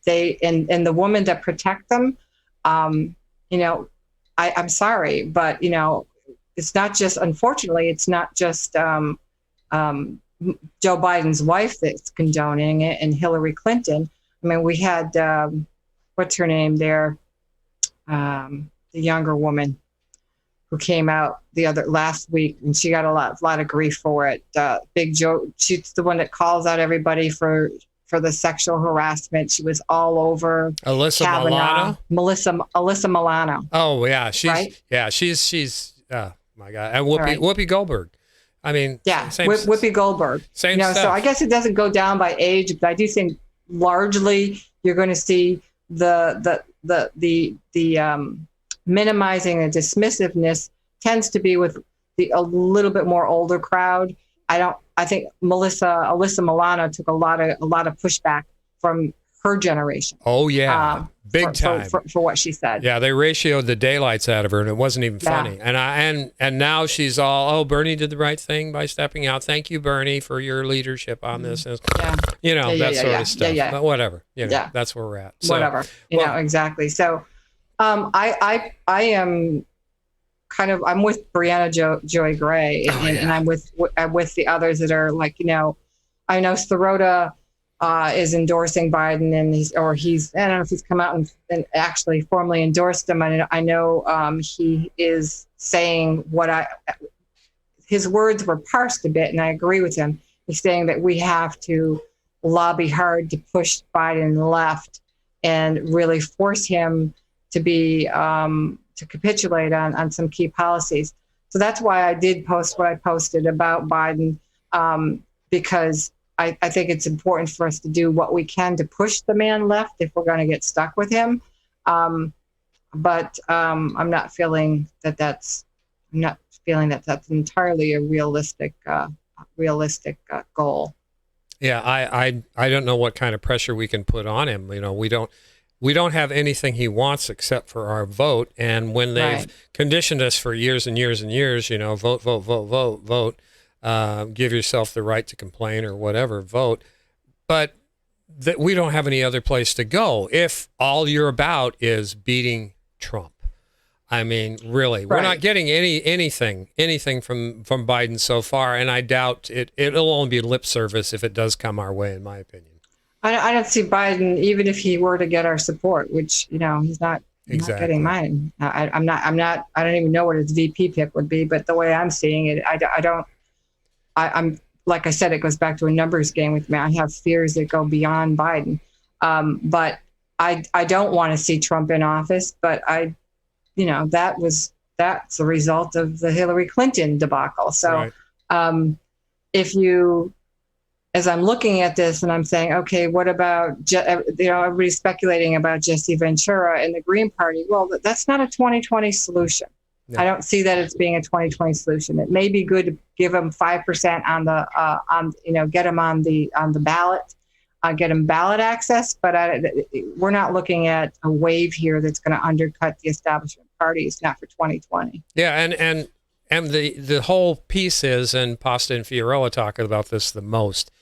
the women that protect them, I'm sorry, but, it's not just, unfortunately, it's not just Joe Biden's wife that's condoning it and Hillary Clinton. I mean, we had, what's her name there? The younger woman who came out last week, and she got a lot of grief for it. Big Joe, she's the one that calls out everybody for the sexual harassment. She was all over Alyssa Milano. Alyssa Milano. Oh yeah, she's right? Yeah, she's my God, and Whoopi Goldberg. I mean, yeah, Whoopi Goldberg. Same stuff. So I guess it doesn't go down by age, but I do think largely you're going to see the minimizing and dismissiveness tends to be with a little bit more older crowd. I think Alyssa Milano took a lot of pushback from her generation. Oh yeah, big for, time for what she said. Yeah, they ratioed the daylights out of her, and it wasn't even funny. And now she's all, oh, Bernie did the right thing by stepping out. Thank you, Bernie, for your leadership on this. And, that sort of stuff. But whatever, that's where we're at. So, whatever, exactly. So, I am I'm with Brianna Joy Gray, and I'm with the others that are like, I know Sirota is endorsing Biden, and he's I don't know if he's come out and actually formally endorsed him. I know he is saying his words were parsed a bit, and I agree with him. He's saying that we have to lobby hard to push Biden left and really force him to be to capitulate on some key policies. So that's why I did post what I posted about Biden, because I think it's important for us to do what we can to push the man left if we're going to get stuck with him. But I'm not feeling that that's entirely a realistic goal. Yeah, I don't know what kind of pressure we can put on him. We don't have anything he wants except for our vote. And when they've conditioned us for years and years and years, vote, vote, vote, vote, vote. Give yourself the right to complain or whatever, vote. But that we don't have any other place to go if all you're about is beating Trump. I mean, really, we're not getting anything from Biden so far, and I doubt it'll only be lip service if it does come our way, in my opinion. I don't see Biden, even if he were to get our support, which he's not. Exactly. Not getting mine. I'm not. I don't even know what his VP pick would be, but the way I'm seeing it, I'm like I said, it goes back to a numbers game with me. I have fears that go beyond Biden, but I don't want to see Trump in office. But that's the result of the Hillary Clinton debacle. So as I'm looking at this and I'm saying, okay, what about everybody's speculating about Jesse Ventura and the Green Party? Well, that's not a 2020 solution. No. I don't see that as being a 2020 solution. It may be good to give them 5% on the get them on the ballot, get them ballot access. But we're not looking at a wave here that's going to undercut the establishment parties, not for 2020. Yeah, and the whole piece is, and Pasta and Fiorella talk about this the most,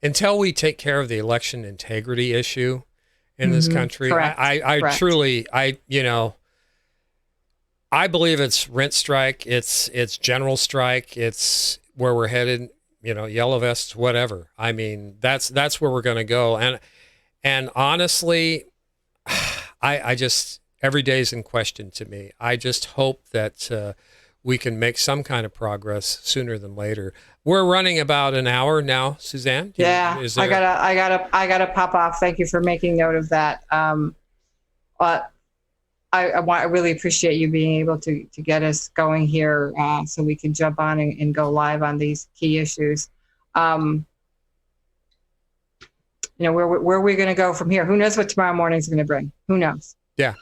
until we take care of the election integrity issue in this country. Correct. I truly I believe it's rent strike, it's general strike, it's where we're headed, yellow vests, whatever. I mean, that's where we're going to go. And honestly, I just, every day is in question to me. I just hope that we can make some kind of progress sooner than later. We're running about an hour now, Suzanne. I gotta pop off. Thank you for making note of that. I really appreciate you being able to get us going here, so we can jump on and go live on these key issues. Where are we going to go from here? Who knows what tomorrow morning is going to bring? Who knows? Yeah.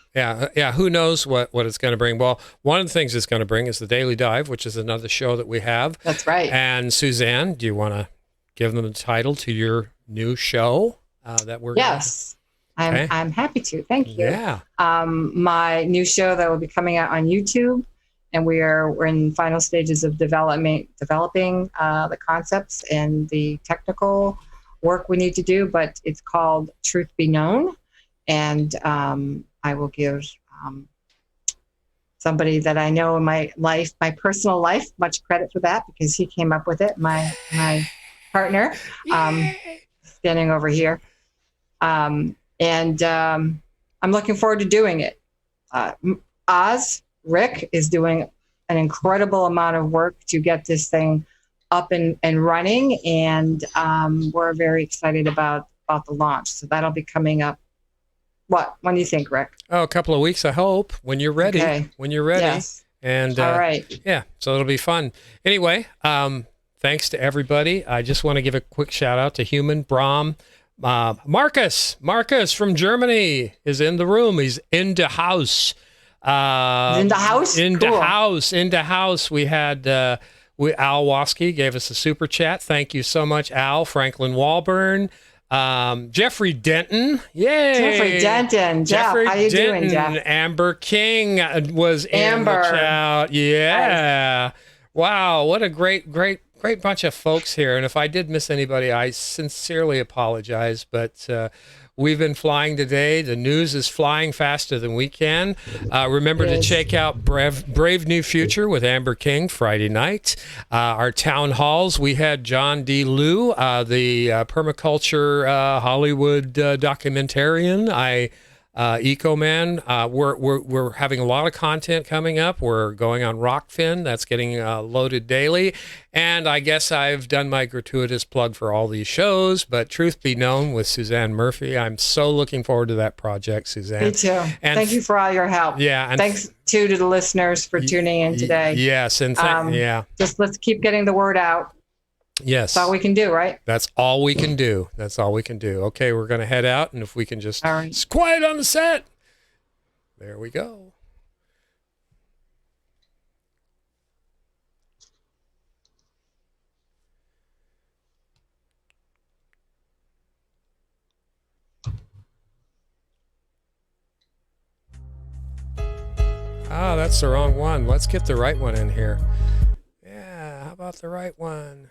Who knows what it's going to bring? Well, one of the things it's going to bring is the Daily Dive, which is another show that we have. That's right. And Suzanne, do you want to give them the title to your new show that we're? Yes. I'm happy to. Thank you. Yeah. My new show that will be coming out on YouTube, and we're in final stages of developing the concepts and the technical work we need to do. But it's called Truth Be Known, and I will give somebody that I know in my life, my personal life, much credit for that because he came up with it. My partner, standing over here. And I'm looking forward to doing it. Rick is doing an incredible amount of work to get this thing up and running. And we're very excited about the launch. So that'll be coming up. When do you think, Rick? Oh, a couple of weeks, I hope, when you're ready. Okay. When you're ready. Yes. And all right. Yeah, so it'll be fun. Anyway, thanks to everybody. I just want to give a quick shout out to Human Brahm. Marcus from Germany is in the room. He's in the house. In the house? In the house. We had Al Waskey gave us a super chat. Thank you so much, Al. Franklin Walburn. Jeffrey Denton. Yay. Jeffrey Denton. Jeff, Jeffrey how you Denton. doing, Jeff? Amber King was in the Amber. chat. Yeah. Wow. What a great bunch of folks here. And if I did miss anybody, I sincerely apologize. But we've been flying today. The news is flying faster than we can. Remember to check out Brave New Future with Amber King Friday night. Our town halls, we had John D. Liu, the permaculture Hollywood documentarian. Eco Man. We're having a lot of content coming up. We're going on Rockfin. That's getting loaded daily. And I guess I've done my gratuitous plug for all these shows, but truth be known with Suzanne Murphy, I'm so looking forward to that project, Suzanne. Me too. And thank you for all your help. Yeah. And thanks to the listeners for tuning in today. Yes. And just let's keep getting the word out. Yes. That's all we can do, right? That's all we can do. That's all we can do. Okay, we're going to head out, and if we can just It's quiet on the set. There we go. Ah, that's the wrong one. Let's get the right one in here. Yeah, how about the right one?